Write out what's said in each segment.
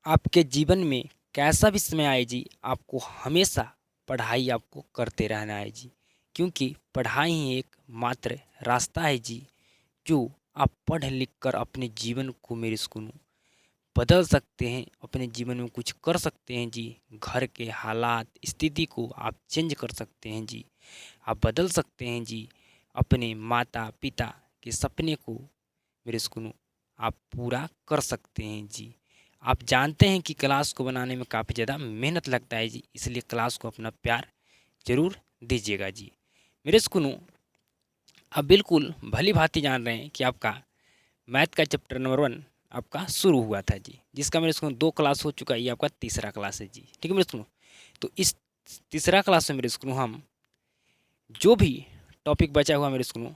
आपके जीवन में कैसा भी समय आए जी, आपको हमेशा पढ़ाई आपको करते रहना है जी। क्योंकि पढ़ाई ही एक मात्र रास्ता है जी, जो आप पढ़ लिख कर अपने जीवन को मेरे सुकून बदल सकते हैं, अपने जीवन में कुछ कर सकते हैं जी। घर के हालात स्थिति को आप चेंज कर सकते हैं जी, आप बदल सकते हैं जी। अपने माता पिता के सपने को मेरे सुकून आप पूरा कर सकते हैं जी। आप जानते हैं कि क्लास को बनाने में काफ़ी ज़्यादा मेहनत लगता है जी, इसलिए क्लास को अपना प्यार ज़रूर दीजिएगा जी। मेरे सुकूनों, आप बिल्कुल भली भांति जान रहे हैं कि आपका मैथ का चैप्टर नंबर 1 आपका शुरू हुआ था जी, जिसका मेरे सुकूनों 2 क्लास हो चुका है, ये आपका तीसरा क्लास है जी। ठीक है मेरे सुकूनों, तो इस तीसरा क्लास में मेरे सुकूनों हम जो भी टॉपिक बचा हुआ मेरे सुकूनों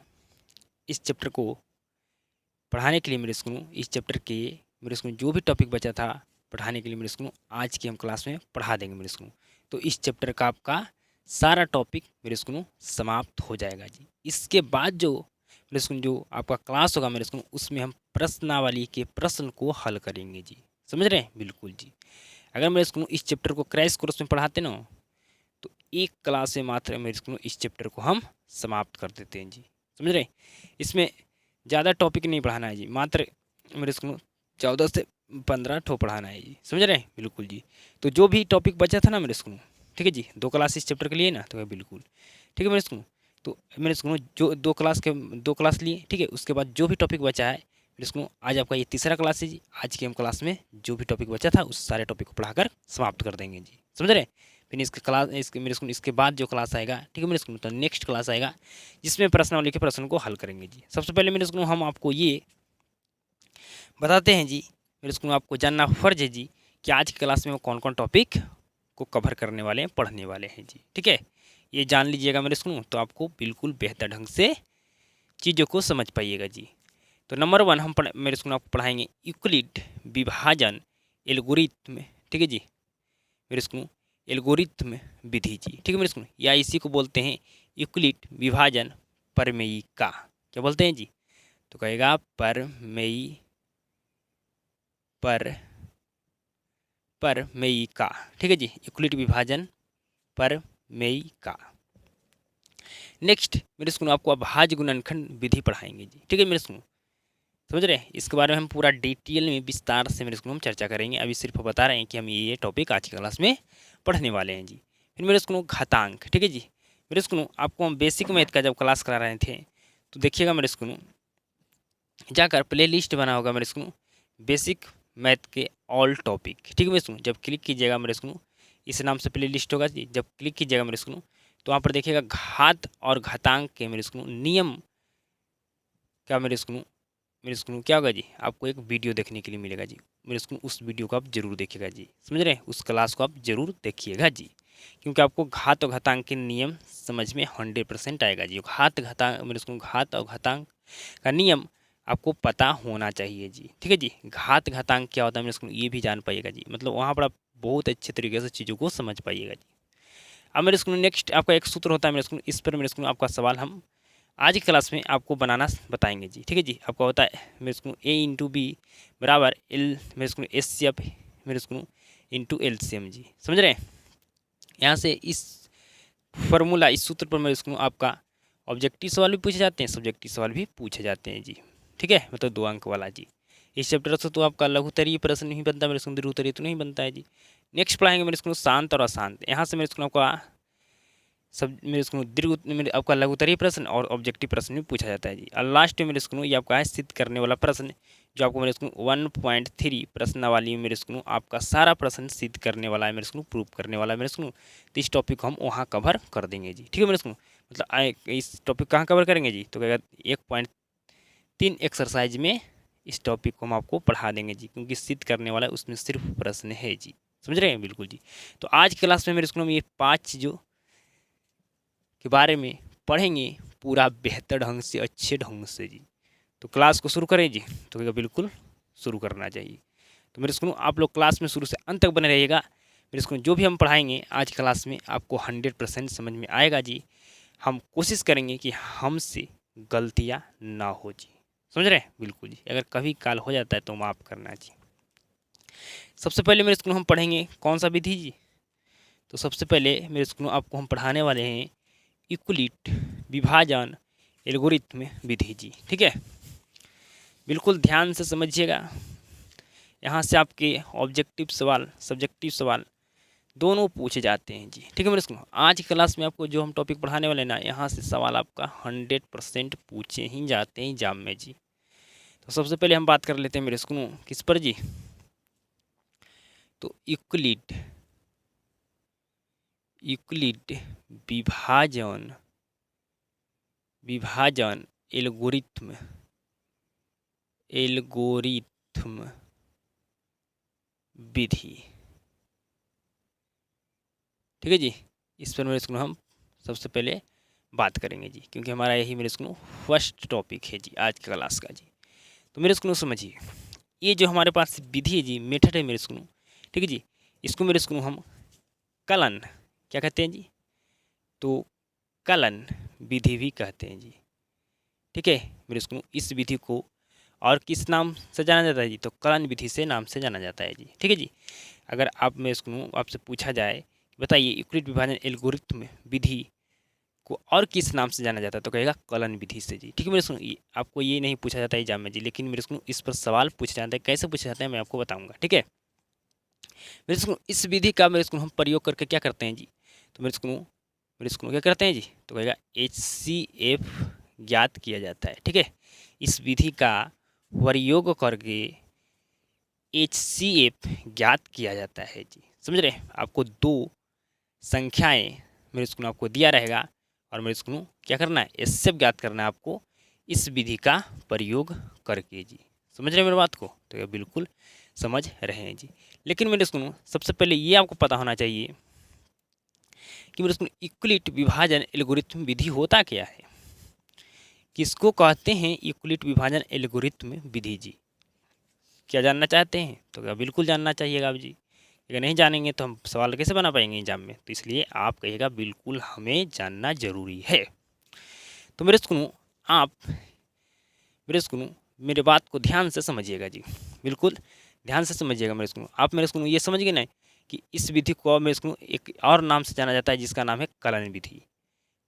इस चैप्टर को पढ़ाने के लिए मेरे सुकूनों, इस चैप्टर के मेरे सुकूनों जो भी टॉपिक बचा था पढ़ाने के लिए मेरे सुकूनों, आज की हम क्लास में पढ़ा देंगे मेरे सुकूनों। तो इस चैप्टर का आपका सारा टॉपिक मेरे सुकूनों समाप्त हो जाएगा जी। इसके बाद जो मेरे सुकूनों जो आपका क्लास होगा मेरे सुकूनों, उसमें हम प्रश्नावली के प्रश्न को हल करेंगे जी। समझ रहे हैं? बिल्कुल जी। अगर मेरे सुकूनों इस चैप्टर को क्रैश कोर्स में पढ़ाते ना, तो एक क्लास में मात्र मेरे सुकूनों इस चैप्टर को हम समाप्त कर देते हैं जी। समझ रहे हैं? इसमें ज़्यादा टॉपिक नहीं पढ़ाना है जी, मात्र मेरे स्कूल 14 से 15 ठो पढ़ाना है जी। समझ रहे हैं? बिल्कुल जी। तो जो भी टॉपिक बचा था ना मेरे स्कूल, ठीक है जी, 2 क्लास इस चैप्टर के लिए ना, तो बिल्कुल ठीक है मेरे स्कूल। तो मेरे स्कूल जो 2 क्लास लिए, ठीक है, उसके बाद जो भी टॉपिक बचा है मेरे स्कूल, आज आपका ये तीसरा क्लास है जी। आज की हम क्लास में जो भी टॉपिक बचा था उस सारे टॉपिक को पढ़ाकर समाप्त कर देंगे जी। समझ रहे हैं? फिर इसके क्लास इसके मेरे स्कूल इसके बाद जो क्लास आएगा, ठीक है मेरे स्कूल, तो नेक्स्ट क्लास आएगा जिसमें प्रश्नावली के प्रश्न को हल करेंगे जी। सबसे पहले मेरे स्कूल हम आपको ये बताते हैं जी, मेरे स्कूल आपको जानना फ़र्ज है जी कि आज की क्लास में वो कौन कौन टॉपिक को कवर करने वाले हैं, पढ़ने वाले हैं जी। ठीक है, ये जान लीजिएगा मेरे स्कूल, तो आपको बिल्कुल बेहतर ढंग से चीज़ों को समझ पाइएगा जी। तो नंबर 1 हम मेरे स्कूल आपको पढ़ाएंगे यूक्लिड विभाजन एल्गोरिथम। ठीक है जी मेरे स्कूल, एल्गोरिथम विधि जी। ठीक है मेरे स्कूल, या इसी को बोलते हैं यूक्लिड विभाजन प्रमेयिका। क्या बोलते हैं जी? तो कहेगा प्रमेयिका। ठीक है जी, यूक्लिड विभाजन प्रमेयिका। नेक्स्ट मेरे स्कूल आपको अभाज्य गुणनखंड विधि पढ़ाएंगे जी। ठीक है मेरे स्कूल, समझ रहे हैं? इसके बारे में हम पूरा डिटेल में विस्तार से मेरे स्कूल हम चर्चा करेंगे। अभी सिर्फ बता रहे हैं कि हम ये टॉपिक आज की क्लास में पढ़ने वाले हैं जी। फिर मेरे स्कूल घातांक। ठीक है जी मेरे स्कूल, आपको हम बेसिक मैथ का जब क्लास करा रहे थे, तो देखिएगा मेरे स्कूल, जाकर प्ले लिस्ट बना होगा मेरे स्कूल बेसिक मैथ के ऑल टॉपिक। ठीक है मेरे स्कूल, जब क्लिक कीजिएगा मेरे स्कूल, इस नाम से प्ले लिस्ट होगा जी। जब क्लिक कीजिएगा मेरे स्कूल, तो वहाँ पर देखिएगा घात और घातांक के मेरे स्कूल नियम का मेरे स्कूल क्या होगा जी, आपको एक वीडियो देखने के लिए मिलेगा जी। मेरे स्कूल उस वीडियो को आप जरूर देखिएगा जी। समझ रहे हैं? उस क्लास को आप जरूर देखिएगा जी, क्योंकि आपको घात और घातांक के नियम समझ में 100% आएगा जी। घात घातांक मेरे स्कूल, घात और घातांक का नियम आपको पता होना चाहिए जी। ठीक है जी, घात घातांक क्या होता है मेरे स्कूल, ये भी जान पाइएगा जी। मतलब वहाँ पर आप बहुत अच्छे तरीके से चीज़ों को समझ पाइएगा जी। अब मेरे स्कूल नेक्स्ट आपका एक सूत्र होता है मेरे स्कूल, इस पर मेरे स्कूल आपका सवाल हम आज की क्लास में आपको बनाना बताएंगे जी। ठीक है जी, आपका होता है मेरे स्कूल A/B बराबर L मेरे स्कूल HCF मेरे स्कूल इंटू LCM जी। समझ रहे हैं? यहाँ से इस फॉर्मूला, इस सूत्र पर मेरे स्कूल आपका ऑब्जेक्टिव सवाल भी पूछे जाते हैं, सब्जेक्टिव सवाल भी पूछे जाते हैं जी। ठीक है, मतलब 2 अंक वाला जी। इस चैप्टर से तो आपका लघुत्तरीय प्रश्न नहीं बनता मेरे स्कूल, दीर्घोत्तरीय तो नहीं बनता है जी। नेक्स्ट पढ़ाएंगे मेरे स्कूल शांत और अशांत। यहाँ से मेरे स्कूल आपका सब मेरे स्कूल दीर्घ मेरे आपका लघुत्तरीय प्रश्न और ऑब्जेक्टिव प्रश्न भी पूछा जाता है जी। और लास्ट में मेरे स्कूल ये आपका है सिद्ध करने वाला प्रश्न, जो आपको मेरे स्कूल 1.3 प्रश्नावली मेरे स्कूल आपका सारा प्रश्न सिद्ध करने वाला है मेरे स्कूल, प्रूव करने वाला है मेरे स्कूल। तो इस टॉपिक को हम वहाँ कवर कर देंगे जी। ठीक है मेरे स्कूल, मतलब इस टॉपिक कहाँ कवर करेंगे जी, तो कहेगा 1.3 एक्सरसाइज में इस टॉपिक को हम आपको पढ़ा देंगे जी, क्योंकि सिद्ध करने वाला है उसमें सिर्फ प्रश्न है जी। समझ रहे हैं? बिल्कुल जी। तो आज की क्लास में मेरे स्कूल में ये 5 चीज़ों के बारे में पढ़ेंगे पूरा बेहतर ढंग से, अच्छे ढंग से जी। तो क्लास को शुरू करें जी, तो कहेगा बिल्कुल शुरू करना चाहिए। तो मेरे स्कूल आप लोग क्लास में शुरू से अंत तक बने रहिएगा। मेरे स्कूल जो भी हम पढ़ाएंगे आज क्लास में आपको 100% समझ में आएगा जी। हम कोशिश करेंगे कि हमसे गलतियाँ ना हो जी। समझ रहे हैं? बिल्कुल जी। अगर कभी काल हो जाता है तो माफ़ करना जी। सबसे पहले मेरे स्कूल हम पढ़ेंगे कौन सा विधि जी? तो सबसे पहले मेरे स्कूल आपको हम पढ़ाने वाले हैं यूक्लिड विभाजन एल्गोरिथम विधि जी। ठीक है, बिल्कुल ध्यान से समझिएगा। यहाँ से आपके ऑब्जेक्टिव सवाल, सब्जेक्टिव सवाल दोनों पूछे जाते हैं जी। ठीक है मेरे स्कूल, आज की क्लास में आपको जो हम टॉपिक पढ़ाने वाले ना, यहाँ से सवाल आपका 100% पूछे ही जाते हैं एग्जाम में जी। तो सबसे पहले हम बात कर लेते हैं मेरे स्कूल किस पर जी? तो यूक्लिड विभाजन एल्गोरिथम विधि। ठीक है जी, इस पर मेरे स्कूल हम सबसे पहले बात करेंगे जी, क्योंकि हमारा यही मेरे स्कूल फर्स्ट टॉपिक है जी आज की क्लास का जी। तो मेरे स्कूल समझिए, ये जो हमारे पास विधि है जी, मेथड है मेरे स्कूल, ठीक है जी, इसको मेरे स्कूल हम कलन क्या कहते हैं जी? तो कलन विधि भी कहते हैं जी। ठीक है मेरे स्कूल, इस विधि को और किस नाम से जाना जाता है जी? तो कलन विधि से नाम से जाना जाता है जी। ठीक है जी, अगर आप मेरे स्कूल आपसे पूछा जाए बताइए यूक्लिड विभाजन एल्गोरिथम विधि को और किस नाम से जाना जाता है, तो कहेगा कलन विधि से जी। ठीक है मेरे स्कूल, आपको ये नहीं पूछा जाता है एग्जाम में जी, लेकिन मेरे स्कूल इस पर सवाल पूछा जाता है। कैसे पूछा जाता है मैं आपको बताऊंगा। ठीक है मेरे स्कूल, इस विधि का मेरे स्कूल हम प्रयोग करके क्या करते हैं जी? तो मेरे स्कूल क्या करते हैं जी? तो कहेगा HCF ज्ञात किया जाता है। ठीक है, इस विधि का प्रयोग करके HCF ज्ञात किया जाता है जी। समझ रहे हैं? आपको दो संख्याएं मेरे स्कूल आपको दिया रहेगा और मेरे स्कूल क्या करना है? HCF ज्ञात करना है आपको इस विधि का प्रयोग करके जी। समझ रहे हैं मेरी बात को? तो ये बिल्कुल समझ रहे हैं जी। लेकिन मेरे स्कूल सबसे पहले ये आपको पता होना चाहिए कि मेरे स्कूल यूक्लिड विभाजन एल्गोरिथम विधि होता क्या है? किसको कहते हैं यूक्लिड विभाजन एल्गोरिथम विधि जी? क्या जानना चाहते हैं? तो क्या बिल्कुल जानना चाहिएगा आप जी। अगर नहीं जानेंगे तो हम सवाल कैसे बना पाएंगे एग्जाम में? तो इसलिए आप कहिएगा बिल्कुल हमें जानना जरूरी है। तो मेरे स्कूल आप मेरे बात को ध्यान से समझिएगा जी, बिल्कुल ध्यान से समझिएगा मेरे स्कूल। आप मेरे स्कूल ये समझ गए ना कि इस विधि को मेरे स्कूल एक और नाम से जाना जाता है जिसका नाम है कलन विधि।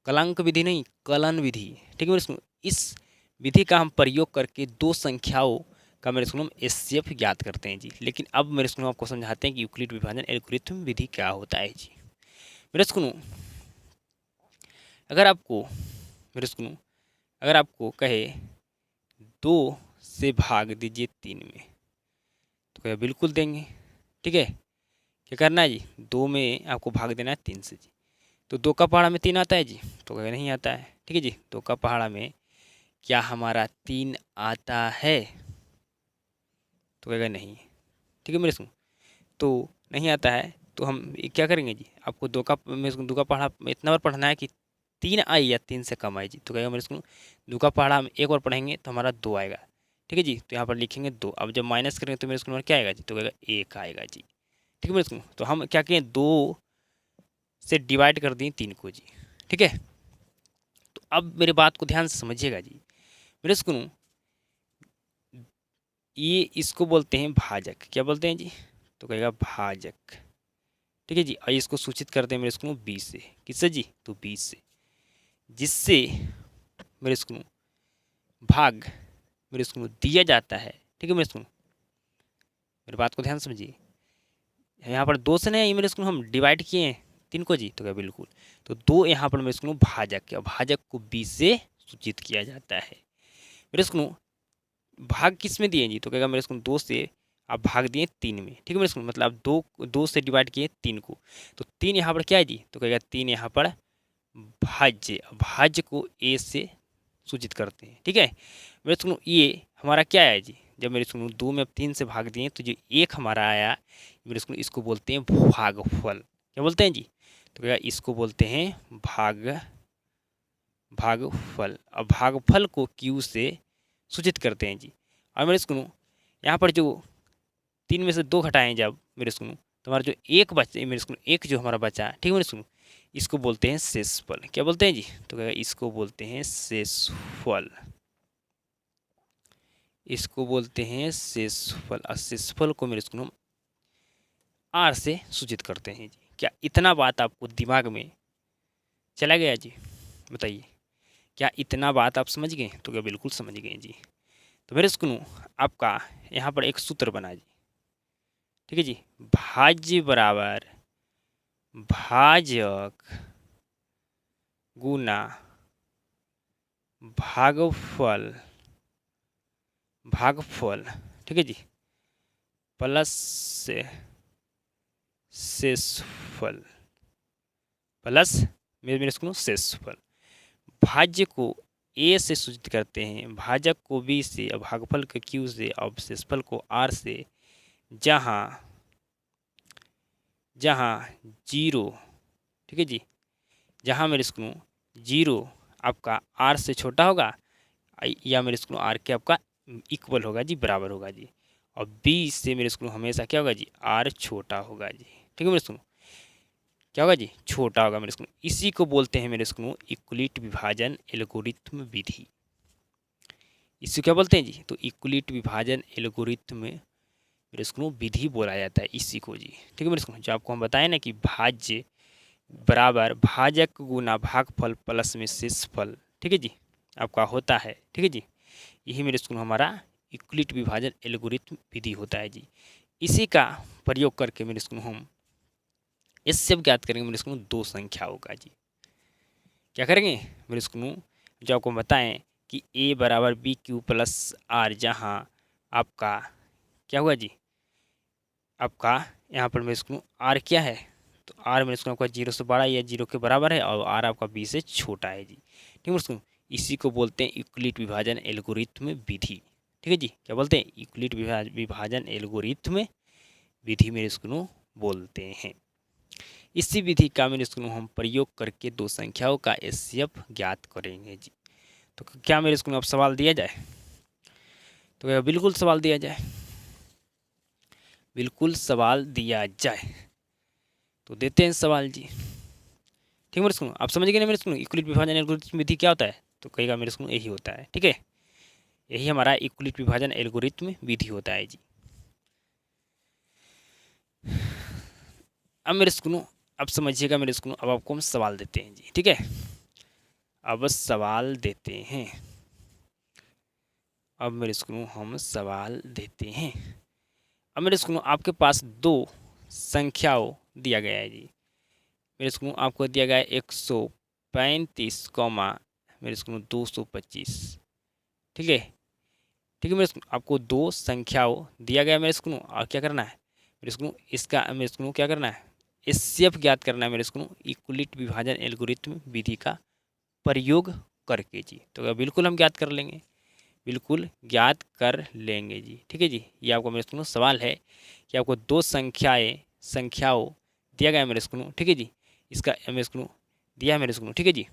कलांक विधि नहीं, कलन विधि। ठीक है मेरे स्कूल, इस विधि का हम प्रयोग करके दो संख्याओं का मेरे स्कूल हम HCF ज्ञात करते हैं जी। लेकिन अब मेरे स्कूल आपको समझाते हैं कि यूक्लिड विभाजन एल्गोरिथम विधि क्या होता है जी। मेरे स्कूल अगर आपको मेरे स्कूल अगर आपको कहे 2 से भाग दीजिए 3 में, तो क्या बिल्कुल देंगे। ठीक है, क्या करना है जी? 2 में आपको भाग देना है 3 से जी। तो 2 का पहाड़ा में 3 आता है जी? तो क्या नहीं आता है। ठीक है जी, 2 का पहाड़ा में क्या हमारा 3 आता है? तो कहेगा नहीं। ठीक है मेरे स्कूल, तो नहीं आता है तो हम क्या करेंगे जी? आपको 2 का पहाड़ा इतना बार पढ़ना है कि 3 आए या 3 से कम आए जी। तो कहेगा मेरे स्कूल 2 का पहाड़ा हम एक बार पढ़ेंगे तो हमारा 2 आएगा। ठीक है जी, तो यहाँ पर लिखेंगे 2। अब जब माइनस करेंगे तो मेरे स्कूल में क्या आएगा जी? तो कहेगा 1 आएगा जी। ठीक है मेरे स्कूल, तो हम क्या किए? 2 से डिवाइड कर दिए 3 को जी। ठीक है, तो अब मेरे बात को ध्यान से समझिएगा जी। मेरे स्कूल ये इसको बोलते हैं भाजक। क्या बोलते हैं जी? तो कहेगा भाजक। ठीक है जी, और इसको सूचित करते हैं मेरे स्कूल 20 से। किससे जी? तो 20 से, जिससे मेरे स्कूल भाग मेरे स्कूल दिया जाता है। ठीक है मेरे स्कूल, मेरी बात को ध्यान समझिए। यहाँ पर 2 से नहीं, मेरे स्कूल हम डिवाइड किए हैं 3 को जी। तो क्या बिल्कुल, तो 2 यहाँ पर मेरे स्कूल भाजक है, भाजक को 20 से सूचित किया जाता है। मेरे स्कूल भाग किस में दिए जी? तो कहेगा मेरे स्कूल 2 से आप भाग दिए 3 में। ठीक है मेरे स्कूल, मतलब आप 2 से डिवाइड किए 3 को, तो 3 यहाँ पर क्या है जी? तो कहेगा 3 यहाँ पर भाज्य, भाज्य को A से सूचित करते हैं। ठीक है मेरे स्कूल, ये हमारा क्या है जी? जब मेरे स्कूल 2 में अब 3 से भाग दिए तो जो 1 हमारा आया मेरे स्कूल, इसको बोलते हैं भागफल। क्या बोलते हैं जी? तो कहेगा इसको बोलते हैं भागफल। अब भागफल को Q से सूचित करते हैं जी। और मेरे स्कूल यहाँ पर जो 3 में से 2 घटाएं जब मेरे स्कूल, तो हमारा जो 1 बचे मेरे स्कूल, 1 जो हमारा बचा, ठीक है मेरे स्कूल, इसको बोलते हैं शेषफल। क्या बोलते हैं जी? तो कहेगा इसको बोलते हैं शेषफल, इसको बोलते हैं शेषफल। और शेषफल को मेरे स्कूल आर से सूचित करते हैं जी। क्या इतना बात आपको दिमाग में चला गया जी? बताइए, क्या इतना बात आप समझ गए? तो क्या बिल्कुल समझ गए जी। तो मेरे स्कूल आपका यहाँ पर एक सूत्र बना जी, ठीक है जी। भाज्य बराबर भाजक गुना भागफल भागफल, ठीक है जी, प्लस से शेषफल प्लस मेरे स्कूल शेषफल। भाज्य को ए से सूचित करते हैं, भाजक को बी से, और भागफल को क्यू से, और शेषफल को आर से। जहाँ जहाँ जीरो, ठीक है जी, जहाँ मेरे स्कूल जीरो आपका आर से छोटा होगा, या मेरे स्कूल आर के आपका इक्वल होगा जी, बराबर होगा जी। और बी से मेरे स्कूल हमेशा क्या होगा जी, आर छोटा होगा जी, ठीक है मेरे स्कूल, क्या होगा जी, छोटा होगा मेरे स्कूल। इसी को बोलते हैं मेरे स्कूल इक्वलिट विभाजन एल्गोरिथम विधि। इसे क्या बोलते हैं जी? तो इक्वलिट विभाजन एल्गोरिथम में मेरे स्कूल विधि बोला जाता है इसी को जी, ठीक है मेरे स्कूल। जो आपको हम बताएं ना कि भाज्य बराबर भाजक गुना भागफल प्लस में शेषफल, ठीक है जी, आपका होता है, ठीक है जी। यही मेरे स्कूल हमारा इक्वलिट विभाजन एल्गोरिथम विधि होता है जी। इसी का प्रयोग करके मेरे स्कूल हम इससे अब ज्ञात करेंगे मेरे स्कूल दो संख्याओं का जी। क्या करेंगे मेरे स्कूल, जो आपको बताएं कि ए बराबर बी क्यू प्लस आर, जहाँ आपका क्या हुआ जी, आपका यहाँ पर मेरे स्कूल आर क्या है, तो आर मेरे स्कूल आपका जीरो से बड़ा या जीरो के बराबर है, और आर आपका बी से छोटा है जी, ठीक है मेरे स्कूल। इसी को बोलते हैं इक्वलिट विभाजन एल्गोरिथम विधि, ठीक है जी। क्या बोलते हैं? इक्वलिट विभाजन एल्गोरिथम विधि मेरे स्कूल बोलते हैं। इसी विधि का मेरे स्कूल हम प्रयोग करके दो संख्याओं का एचसीएफ ज्ञात करेंगे जी। तो क्या मेरे स्कूल में अब सवाल दिया जाए? तो क्या बिल्कुल सवाल दिया जाए? बिल्कुल सवाल दिया जाए, तो देते हैं सवाल जी, ठीक है मेरे स्कूल। आप समझ गए ना मेरे स्कूल इक्वलिट विभाजन एल्गोरिथम विधि क्या होता है? तो कहेगा मेरे स्कूल यही होता है, ठीक है। यही हमारा इक्वलिट विभाजन एल्गोरिथम विधि होता है जी। अब मेरे स्कूल अब समझिएगा मेरे स्कूल, अब आपको हम सवाल देते हैं जी, ठीक है। अब सवाल देते हैं, अब मेरे स्कूल हम सवाल देते हैं। अब मेरे स्कूल आपके पास दो संख्याओं दिया गया है जी। मेरे स्कूल आपको दिया गया है 135 कॉमा मेरे स्कूल 225, ठीक है, ठीक है मेरे स्कूल। आपको दो संख्याओं दिया गया है मेरे स्कूल, और क्या करना है मेरे स्कूल, इसका मेरे स्कूल क्या करना है, एचसीएफ ज्ञात करना है मेरे स्कूल इक्वलिट विभाजन एल्गोरिथम विधि का प्रयोग करके जी। तो बिल्कुल हम ज्ञात कर लेंगे, बिल्कुल ज्ञात कर लेंगे जी, ठीक है जी। ये आपको मेरे स्कूल सवाल है कि आपको दो संख्याओं दिया गया है मेरे स्कूल, ठीक है जी। इसका मेरे स्कूल दिया है मेरे स्कूल, ठीक है जी।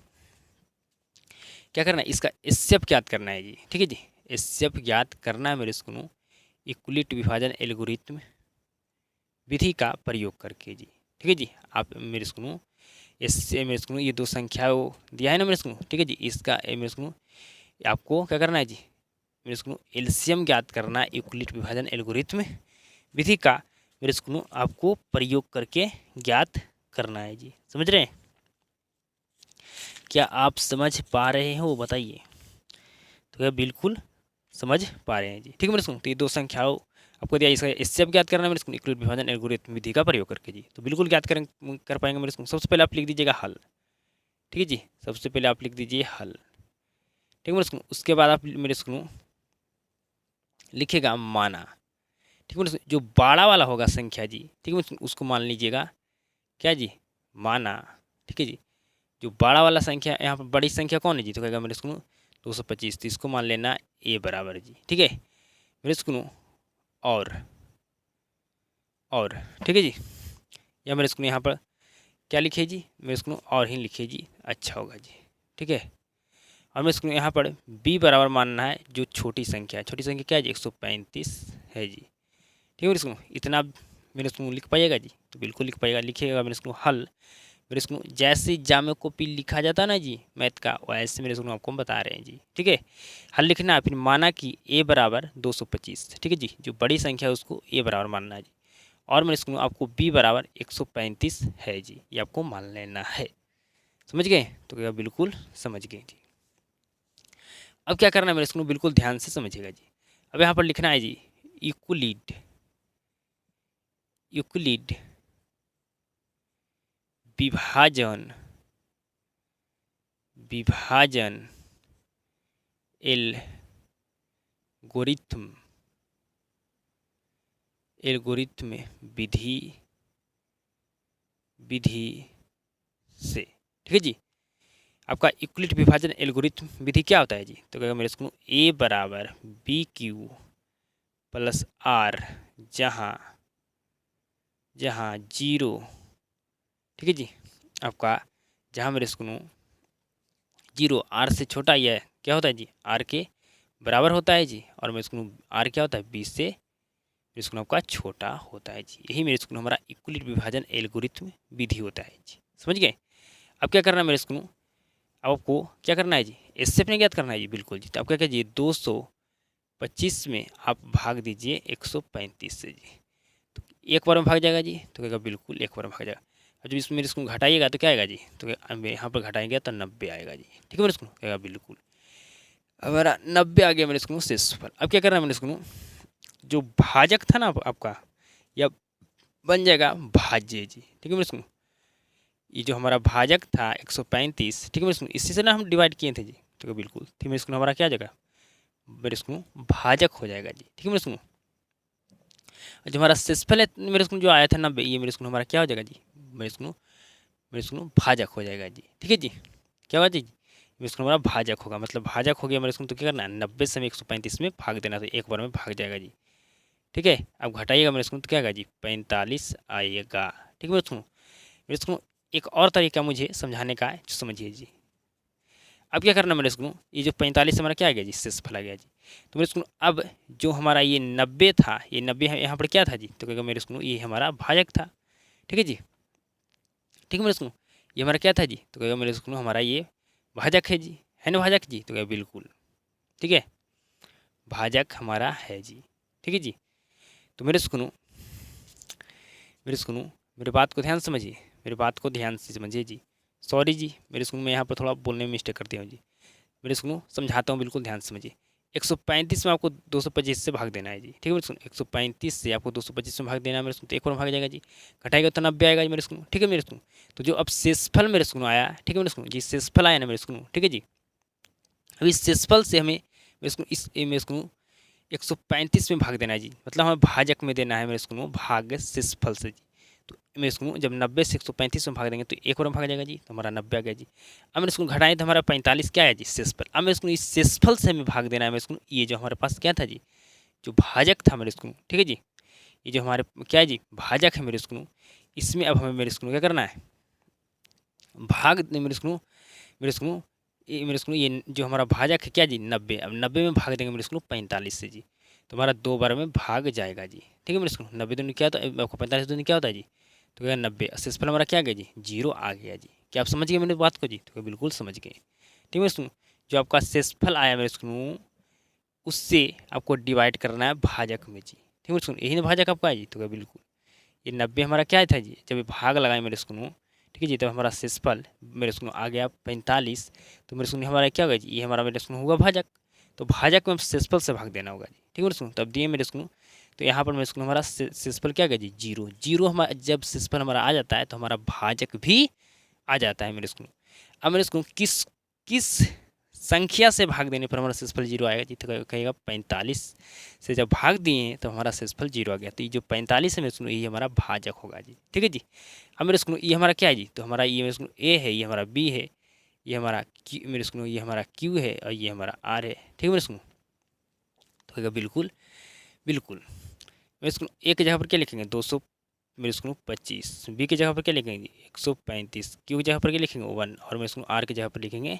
क्या करना है, इसका एचसीएफ ज्ञात करना है जी, ठीक है जी। एचसीएफ ज्ञात करना है मेरे स्कूल इक्वलिट विभाजन एल्गोरिथम विधि का प्रयोग करके जी, ठीक है जी। आप मेरे स्कूल इससे मेरे स्कूल ये दो संख्याओं दिया है ना मेरे स्कूल, ठीक है जी। इसका मेरे स्कूल आपको क्या करना है जी, मेरे स्कूल एलसीएम ज्ञात करना है इक्वलिट विभाजन एल्गोरिथम विधि का मेरे स्कूल आपको प्रयोग करके ज्ञात करना है जी। समझ रहे हैं? क्या आप समझ पा रहे हो बताइए? तो क्या बिल्कुल समझ पा रहे हैं जी, ठीक है मेरे स्कूल। तो ये दो संख्याओं आपको दिया, इसका इससे अब ज्ञात करना है मेरे स्कूल इक्वलिट विभाजन एल्गोरिथम विधि का प्रयोग करके जी। तो बिल्कुल ज्ञात कर पाएंगे मेरे स्कूल। सबसे पहले आप लिख दीजिएगा हल, ठीक है जी। सबसे पहले आप लिख दीजिए हल, ठीक है मेरे स्कूल। उसके बाद आप मेरे स्कूल लिखेगा माना, ठीक है, जो बड़ा वाला होगा संख्या जी, ठीक है, उसको मान लीजिएगा क्या जी, माना, ठीक है जी। जो बड़ा वाला संख्या, यहाँ पर बड़ी संख्या कौन है जी, तो कहेगा मेरे स्कूल 225, तो इसको मान लेना ए बराबर जी, ठीक है मेरे स्कूल। और ठीक है जी, या मेरे स्कूल यहाँ पर क्या लिखे जी, मेरे स्कूल और ही लिखे जी, अच्छा होगा जी, ठीक है। और मेरे स्कूल यहाँ पर बी बराबर मानना है जो छोटी संख्या है। छोटी संख्या क्या है जी, 135 है जी, ठीक है मेरे स्कूल। इतना मेरे स्कूल लिख पाइएगा जी, तो बिल्कुल लिख पाइएगा। लिखिएगा मेरे स्कूल हल, मेरे स्कूल जैसे जामे कॉपी लिखा जाता है ना जी मैथ का, वैसे मेरे स्कूल आपको हम बता रहे हैं जी, ठीक है। हल लिखना है, फिर माना कि ए बराबर 225, ठीक है जी। जो बड़ी संख्या है उसको ए बराबर मानना है जी, और मेरे स्कूल आपको b बराबर 135 है जी, ये आपको मान लेना है। समझ गए? तो क्या बिल्कुल समझ गए जी। अब क्या करना है मेरे स्कूल, बिल्कुल ध्यान से समझिएगा जी। अब यहाँ पर लिखना है जी यूक्लिड, यूक्लिड विभाजन, विभाजन एल्गोरिथम, एल्गोरिथम विधि, विधि से। ठीक है जी। आपका यूक्लिड विभाजन एल्गोरिथम विधि क्या होता है जी? तो कहेगा मेरे स्कूल a बराबर बी क्यू प्लस आर, जहाँ जहाँ जीरो, ठीक है जी, आपका जहाँ मेरे स्कूल जीरो आर से छोटा, यह क्या होता है जी, आर के बराबर होता है जी, और मेरे स्कूल आर क्या होता है, 20 से मेरे स्कूल आपका छोटा होता है जी। यही मेरे स्कूल हमारा यूक्लिड विभाजन एल्गोरिथम विधि होता है जी। समझ गए? अब क्या करना है मेरे स्कूल, अब आपको क्या करना है जी, इससे अपने ज्ञात करना है जी, बिल्कुल जी। तो आप क्या कीजिए, 225 में आप भाग दीजिए 135 से जी, तो एक बार में भाग जाएगा जी, तो कहेगा बिल्कुल एक बार में भाग जाएगा। और जब इसमें मेरे स्कूल घटाइएगा तो क्या आएगा जी, तो यहाँ पर घटाएंगे तो 90 आएगा जी। ठीक है मेरे स्कूल, कहेगा बिल्कुल हमारा 90 आ गया मेरे स्कूल शेषफल। अब क्या करना है मेरे स्कूल, जो भाजक था ना आपका, यह बन जाएगा भाज्य जी। ठीक है मेरे स्कूल, ये जो हमारा भाजक था 135, ठीक है मेरे स्कूल, इसी से ना हम डिवाइड किए थे जी, तो बिल्कुल ठीक मेरे स्कूल हमारा क्या जगह मेरे स्कूल भाजक हो जाएगा जी। ठीक है मेरे स्कूल, जो हमारा शेषफल है मेरे स्कूल जो आया था 90, ये मेरे स्कूल हमारा क्या हो जाएगा जी, मेरे स्कूल भाजक हो जाएगा जी। ठीक है जी, क्या होगा जी, मेरे स्कूल हमारा भाजक होगा, मतलब भाजक हो गया मेरे स्कूल, तो क्या करना है 90 से 135 में भाग देना, तो एक बार में भाग जाएगा जी। ठीक है, अब घटाइएगा मेरे स्कूल तो क्या आएगा जी, 45 आएगा। ठीक है मेरे स्कूल एक और तरीका मुझे समझाने का है, जो समझिए जी। अब क्या करना मेरे स्कूल, ये जो 45 हमारा क्या आ गया जी, शेषफल आ गया जी। तो मेरे स्कूल अब जो हमारा ये 90 था, ये 90 यहाँ पर क्या था जी, तो कहेगा मेरे स्कूल ये हमारा भाजक था। ठीक है जी, ठीक है मेरे स्कूल, ये हमारा क्या था जी, तो कहेगा मेरे स्कूल हमारा ये भाजक है जी, है ना भाजक जी, तो कहेगा बिल्कुल ठीक है, भाजक हमारा है जी। ठीक है जी, तो मेरे स्कूल मेरे बात को ध्यान से समझिए, मेरे बात को ध्यान से समझिए जी। सॉरी जी, मेरे स्कूल में यहाँ पर थोड़ा बोलने में मिस्टेक करती हूँ जी। मेरे स्कूल समझाता हूँ, बिल्कुल ध्यान से समझिए। 135 में आपको 225 से भाग देना है जी। ठीक है मेरे स्कूल, 135 से आपको 225 में भाग देना है मेरे स्कूल, तो एक और भाग जाएगा जी, घटाएगा तो 90 आएगा जी मेरे स्कूल। ठीक है मेरे स्कूल, तो जो अब शेषफल मेरे स्कूल आया, ठीक है मेरे स्कूल जी, शेषफल आया ना मेरे स्कूल, ठीक है जी। अब इस शेषफल से हमें मेरे स्कूल मेरे स्कूल 135 में भाग देना है जी, मतलब हमें भाजक में देना है मेरे स्कूल में भाग शेषफल से जी। तो मेरे स्कूल जब 90 से 135 में भाग देंगे तो एक और में भाग जाएगा जी, तो हमारा 90 आ गया जी। अब मेरे स्कूल घटाएं तो हमारा 45 क्या है जी, शेषफल। अब मेरे स्कूल इस शेषफल से हमें भाग देना है मेरे स्कूल, ये जो हमारे पास क्या था जी, जो भाजक था मेरे स्कूल, ठीक है जी, ये जो हमारे क्या है जी, भाजक है मेरे स्कूल, इसमें अब हमें मेरे स्कूल क्या करना है, भाग मेरे स्कूल ये मेरे स्कूल ये जो हमारा भाजक है क्या जी, 90। अब 90 में भाग देंगे मेरे स्कूल 45 से जी, तो हमारा दो बार में भाग जाएगा जी। ठीक है मेरे स्कूल, 90 दूनी क्या होता है आपको, 45 दूनी क्या होता है जी, तो क्या 90, शेषफल हमारा क्या आ गया जी, जीरो आ गया जी। क्या आप समझ गए मेरी बात को जी, तो बिल्कुल समझ गए। ठीक है मेरे स्कूल, जो आपका शेषफल आया मेरे स्कूल, उससे आपको डिवाइड करना है भाजक में जी। ठीक है मेरे स्कूल, यही ना भाजक आपका है जी, तो क्या बिल्कुल ये 90 हमारा क्या था जी, जब ये भाग लगाए मेरे स्कूल, ठीक है जी, तब हमारा शेषफल मेरे स्कूल आ गया 45, तो मेरे स्कूल हमारा क्या होगा जी, ये हमारा मेरे स्कूल होगा भाजक, तो भाजक में शेषफल से भाग देना होगा जी। ठीक है मेरे स्कूल, तब दिए मेरे स्कूल, तो यहाँ पर मेरे स्कूल हमारा शेषफल क्या गया जी, जीरो। जीरो हमारा जब शेषफल हमारा आ जाता है तो हमारा भाजक भी आ जाता है मेरे स्कूल। अब मेरे स्कूल किस किस संख्या से भाग देने पर हमारा शेषफल जीरो आएगा जी, तो कहेगा 45 से जब भाग दिए तो हमारा शेषफल जीरो आ गया, तो ये जो 45 है मेरे स्कूल ये हमारा भाजक होगा जी। ठीक है जी, अब मेरे स्कूल ये हमारा क्या है जी, तो हमारा ये मेरे स्कूल ए है, ये हमारा बी है, ये हमारा क्यू मेरे स्कूल, ये हमारा क्यू है, और ये हमारा आर है। ठीक है मेरे स्कूल, तो कहेगा बिल्कुल बिल्कुल मेरे स्कूल ए की जगह पर क्या लिखेंगे, 200 मेरे स्कूल 25, बी की जगह पर क्या लिखेंगे 135, क्यू की जगह पर क्या लिखेंगे 1, और मेरे स्कूल आर की जगह पर लिखेंगे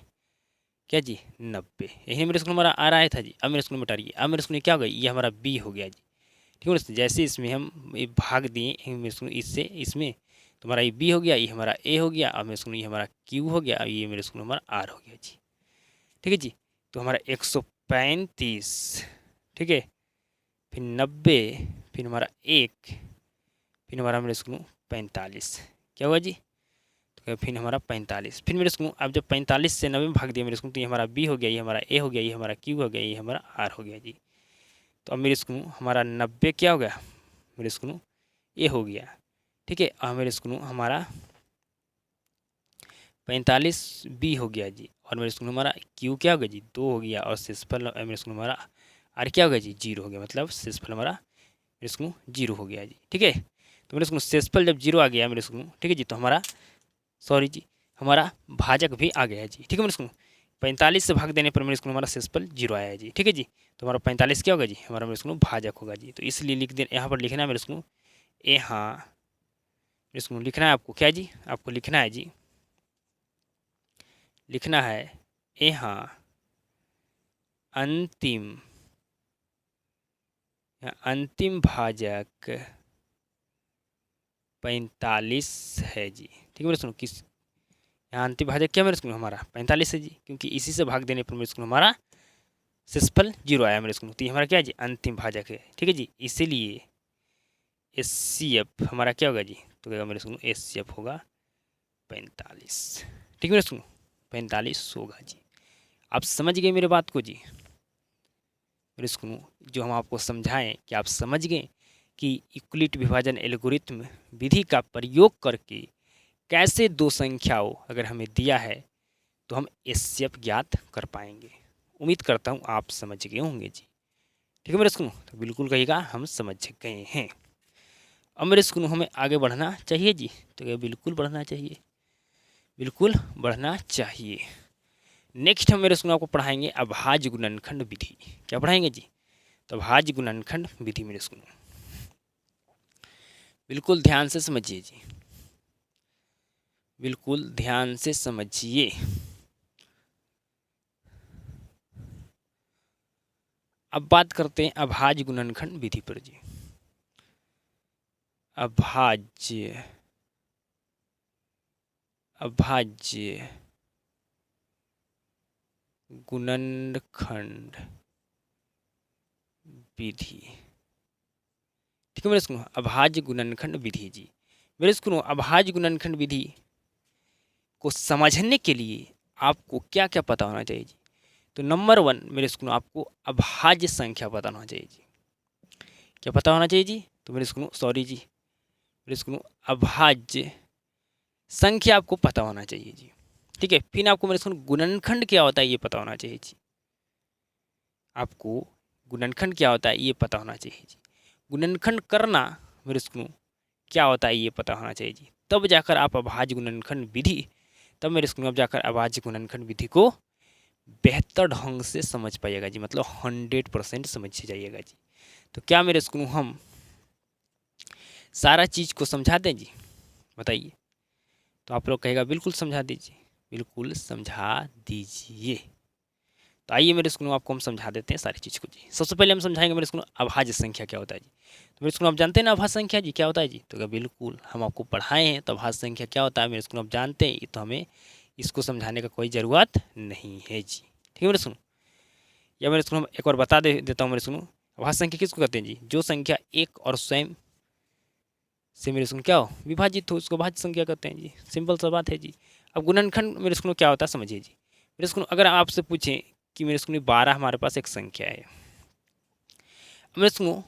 क्या जी 90। यही मेरे स्कूल हमारा आ रहा था जी। अब मेरे स्कूल में हटा रही अब मेरे स्कूल में क्या हो गया, ये हमारा बी हो गया जी। ठीक है दोस्तों, जैसे इसमें हम ये भाग दिए मेरे स्कूल इससे इसमें, तो हमारा ये बी हो गया, ये हमारा ए हो गया, अब मेरे स्कूल ये हमारा क्यू हो गया, अब ये मेरे स्कूल हमारा आर हो गया जी। ठीक है जी, तो हमारा 135, ठीक है, फिर 90, फिर हमारा एक, फिर हमारा मेरे स्कूल 45 क्या होगा जी, तो फिर हमारा 45। फिर मेरे स्कूल अब जब 45 से 90 में भाग दिया मेरे स्कूल, तो ये हमारा बी हो गया, ये हमारा ए हो गया, ये हमारा क्यू हो गया, ये हमारा आर हो गया जी। तो अब मेरे स्कूल हमारा 90 क्या हो गया, मेरे स्कूल ए हो गया, ठीक है। और मेरे स्कूल हमारा 45 बी हो गया जी, और मेरे स्कूल हमारा क्यू क्या हो गया जी 2 हो गया, और शेषफल मेरे स्कूल हमारा आर क्या हो गया जी 0 हो गया, मतलब शेषफल हमारा मेरे स्कूल 0 हो गया जी, ठीक है। तो मेरे स्कूल शेषफल जब 0 आ गया मेरे स्कूल, ठीक है जी, तो हमारा सॉरी जी हमारा भाजक भी आ गया है जी, ठीक है। मेरे स्कूल 45 से भाग देने पर मेरे स्कूल हमारा शेषफल 0 आया है जी, ठीक है जी। तो हमारा 45 क्या होगा जी, हमारा मेरे स्कूल भाजक होगा जी। तो इसलिए लिख दे, यहाँ पर लिखना है मेरे स्कूल हाँ मेरे स्कूल लिखना है आपको क्या जी, आपको लिखना है जी, लिखना है हाँ अंतिम अंतिम भाजक 45 है जी, ठीक है मेरे स्कूल। किस यहाँ अंतिम भाजक क्या मेरे स्कूल हमारा 45 है जी, क्योंकि इसी से भाग देने पर मेरे स्कूल हमारा शेषफल 0 आया मेरे स्कूल। तो ये हमारा क्या है जी अंतिम भाजक है, ठीक है जी। इसीलिए HCF हमारा क्या होगा जी, तो क्या मेरे स्कूल HCF होगा 45, ठीक है मेरे स्कूल 45 होगा जी। आप समझ गए मेरे बात को जी मेरे स्कूल, जो हम आपको समझाएं कि आप समझ गए कि यूक्लिड विभाजन एल्गोरिथम विधि का प्रयोग करके कैसे दो संख्याओं अगर हमें दिया है तो हम HCF ज्ञात कर पाएंगे। उम्मीद करता हूँ आप समझ गए होंगे जी, ठीक है मेरे स्कूल। तो बिल्कुल कहिएगा हम समझ गए हैं। अब मेरे स्कूल हमें आगे बढ़ना चाहिए जी, तो क्या बिल्कुल बढ़ना चाहिए, बिल्कुल बढ़ना चाहिए। नेक्स्ट हम मेरे स्कूल आपको पढ़ाएंगे अभाज्य गुणनखंड विधि। क्या पढ़ाएंगे जी, तो अभाज्य गुणनखंड विधि मेरे स्कूल बिल्कुल ध्यान से समझिए जी, बिल्कुल ध्यान से समझिए। अब बात करते हैं अभाज्य गुणनखंड विधि पर जी। अभाज्य अभाज्य गुणनखंड विधि, ठीक है मेरे स्कूल। अभाज्य गुणनखंड विधि जी मेरे स्कूल, अभाज्य गुणनखंड विधि को समझने के लिए आपको क्या क्या पता होना चाहिए जी। तो नंबर 1 मेरे स्कूल आपको अभाज्य संख्या पता होना चाहिए जी। क्या पता होना चाहिए जी, तो मेरे स्कूल सॉरी जी मेरे स्कूल अभाज्य संख्या आपको पता होना चाहिए जी, ठीक है। फिर आपको मेरे स्कूल गुणनखंड क्या होता है ये पता होना चाहिए जी। आपको गुणनखंड क्या होता है ये पता होना चाहिए जी। गुणनखंड करना मेरे स्कूल क्या होता है ये पता होना चाहिए जी। तब जाकर आप अभाज्य गुणनखंड विधि, तब मेरे स्कूल में आप जाकर अभाज्य गुणनखंड विधि को बेहतर ढंग से समझ पाइएगा जी, मतलब 100% समझ जाइएगा जी। तो क्या मेरे स्कूल हम सारा चीज़ को समझा दें जी, बताइए। तो आप लोग कहेगा बिल्कुल समझा दीजिए, बिल्कुल समझा दीजिए। तो आइए मेरे स्कूल में आपको हम समझा देते हैं सारी चीज़ को जी। सबसे पहले हम समझाएंगे मेरे स्कूल अभाज्य संख्या क्या होता है जी। तो मेरे स्कूल आप जानते हैं ना अभाज्य संख्या जी क्या होता है जी, तो क्या बिल्कुल हम आपको पढ़ाए हैं। तो अभाज्य संख्या क्या होता है मेरे स्कूल आप जानते हैं, तो हमें इसको समझाने का कोई ज़रूरत नहीं है जी, ठीक है मेरे स्कूल। या मेरे स्कूल हम एक बार बता देता हूँ मेरे स्कूल, अभाज्य संख्या किसको कहते हैं जी, जो संख्या एक और स्वयं से मेरे स्कूल क्या हो विभाजित हो उसको भाज्य संख्या कहते हैं जी, सिंपल सा बात है जी। अब गुणनखंड मेरे स्कूल क्या होता है समझिए जी। मेरे स्कूल अगर आपसे पूछें कि मेरे स्कूल 12 हमारे पास एक संख्या है, मेरे स्कूल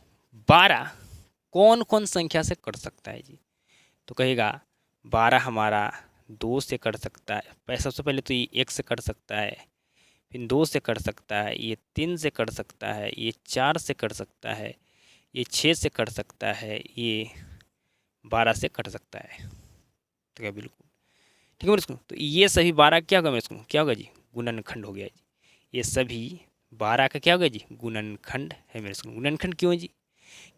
12 कौन कौन संख्या से कट सकता है जी, तो कहेगा 12 हमारा 2 से कट सकता है, सबसे पहले तो ये 1 से कट सकता है, फिर 2 से कट सकता है, ये 3 से कट सकता है, ये 4 से कट सकता है, ये 6 से कट सकता है, ये 12 से कट सकता है। तो क्या बिल्कुल ठीक है मेरे स्कूल। तो ये सभी 12 क्या होगा मेरे स्कूल, क्या होगा जी गुणनखंड हो गया जी। ये सभी 12 का क्या होगा जी गुणनखंड है मेरे स्कूल। गुणनखंड क्यों है जी,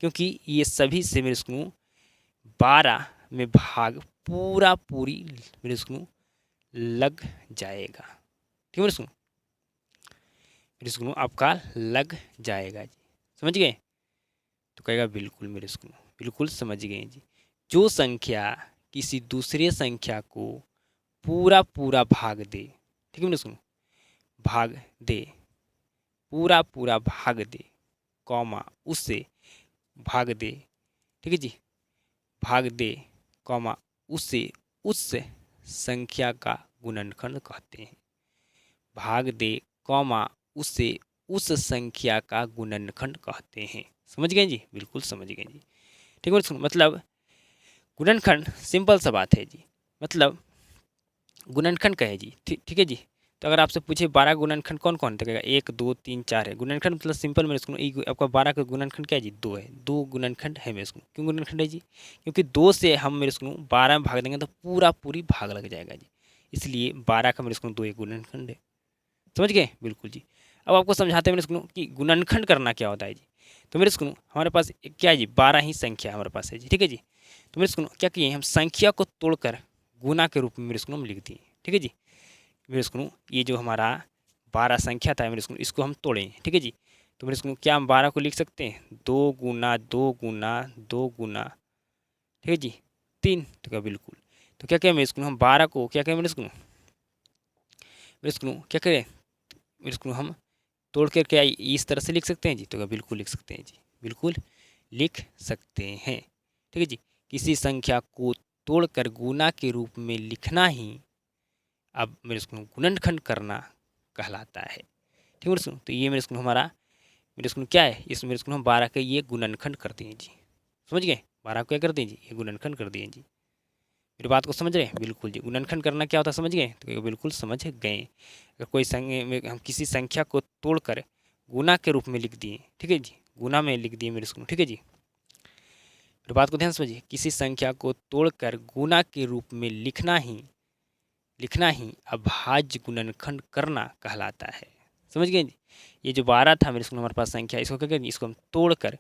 क्योंकि ये सभी से मेरे स्कूल 12 में भाग पूरी मेरे स्कूल लग जाएगा, ठीक है मेरे स्कूल। मेरे स्कूल आपका लग जाएगा जी, समझ गए। तो कहेगा बिल्कुल मेरे स्कूल बिल्कुल समझ गए जी। जो संख्या किसी दूसरे संख्या को पूरा भाग दे, ठीक है मेरे स्कूल, भाग दे पूरा भाग दे कॉमा उससे भाग दे, ठीक है जी, भाग दे कॉमा उसे उस संख्या का गुणनखंड कहते हैं। भाग दे कॉमा उसे उस संख्या का गुणनखंड कहते हैं। समझ गए जी? बिल्कुल समझ गए जी। ठीक है सुनो, मतलब गुणनखंड सिंपल सा बात है जी। मतलब गुणनखंड का है जी, ठीक है जी। तो अगर आपसे पूछे 12 गुणनखंड कौन कौन है, 1 2 3 4 है। गुणनखंड मतलब सिंपल में इसको आपका 12 का गुणनखंड क्या है जी? 2 है। 2 गुणनखंड है मेरे इसको। क्यों गुणनखंड है जी? क्योंकि 2 से हम मेरे इसको 12 में भाग देंगे तो पूरी भाग लग जाएगा जी। इसलिए 12 का मेरे इसको 2 एक गुणनखंड है। समझ गए? बिल्कुल जी। अब आपको समझाते हैं मेरे इसको कि गुणनखंड करना क्या होता है जी। तो मेरे इसको हमारे पास क्या है जी? 12 ही संख्या हमारे पास है जी। ठीक है जी। तो मेरे इसको क्या किए, हम संख्या को तोड़कर गुना के रूप में मेरे इसको हम लिख दिए। ठीक है जी। मेरे इसको ये जो हमारा 12 संख्या था मेरे इसको हम तोड़ें। ठीक है जी। तो मेरे इसको क्या हम 12 को लिख सकते हैं? 2 गुना 2 गुना 2 गुना, ठीक है जी, 3। तो क्या बिल्कुल। तो क्या कहें मेरे इसको हम 12 को क्या कहें मेरे इसको क्या करें, मेरे इसको हम तोड़ कर क्या इस तरह से लिख सकते हैं जी? तो क्या बिल्कुल लिख सकते हैं जी। बिल्कुल लिख सकते हैं। ठीक है जी। किसी संख्या को तोड़कर गुना के रूप में लिखना ही अब मेरे इसको गुणनखंड करना कहलाता है। ठीक है मेरे इसको। तो ये मेरे इसको हमारा मेरे इसको क्या है, इस मेरे इसको हम 12 का ये गुणनखंड कर दिए जी। समझ गए? 12 को क्या कर दिए जी? ये गुणनखंड कर दिए जी। मेरी बात को समझ रहे हैं? बिल्कुल जी। गुणनखंड करना क्या होता है समझ गए? तो बिल्कुल समझ गए। अगर कोई हम किसी संख्या को तोड़कर गुना के रूप में लिख दिए, ठीक है जी, गुना में लिख दिए मेरे इसको। ठीक है जी। मेरी बात को ध्यान से समझिए। किसी संख्या को तोड़कर गुना के रूप में लिखना ही अभाज्य गुणनखंड करना कहलाता है। समझ गए जी? ये जो 12 था मेरे इसको हमारे पास संख्या, इसको क्या करें, इसको हम तोड़कर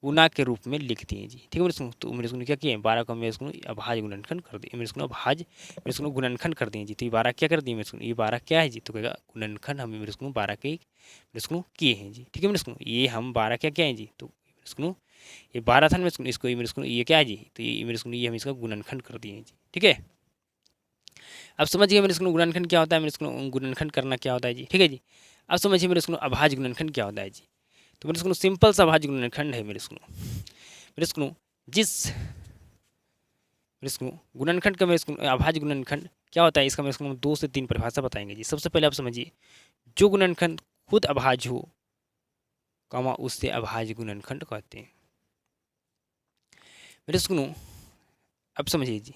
गुना के रूप में लिख दिए जी। ठीक है मेरे इसको। तो मेरे इसको क्या किए, 12 को मेरे इसको अभाज्य गुणनखंड कर दिए। मेरे इसको अभाज्य मेरे इसको गुणनखंड कर दिए जी। तो ये 12 क्या कर दिए मेरे इसको, ये 12 क्या है जी? तो कहेगा गुणनखंड हम मेरे इसको 12 के मेरे इसको किए हैं जी। ठीक है मेरे इसको। ये हम 12 क्या है जी? तो मेरे इसको ये 12 था मेरे इसको ये मेरे इसको ये क्या है जी? तो ये मेरे इसको ये हम इसका गुणनखंड कर दिए हैं जी। ठीक है। अब समझिए मेरे इसको गुणनखंड क्या होता है, मेरे इसको गुणनखंड करना क्या होता है जी। ठीक है जी। अब समझिए मेरे इसको अभाज्य गुणनखंड क्या होता है जी। तो मेरे इसको सिंपल सा अभाज्य गुणनखंड है मेरे इसको मेरे इसको गुणनखंड का मेरे इसको अभाज्य गुणनखंड क्या होता है, इसका मेरे इसको 2 से 3 परिभाषा बताएंगे जी। सबसे पहले आप समझिए, जो गुणनखंड खुद अभाज्य हो कॉमा उससे अभाज्य गुणनखंड कहते हैं। मेरे इसको अब समझिए जी,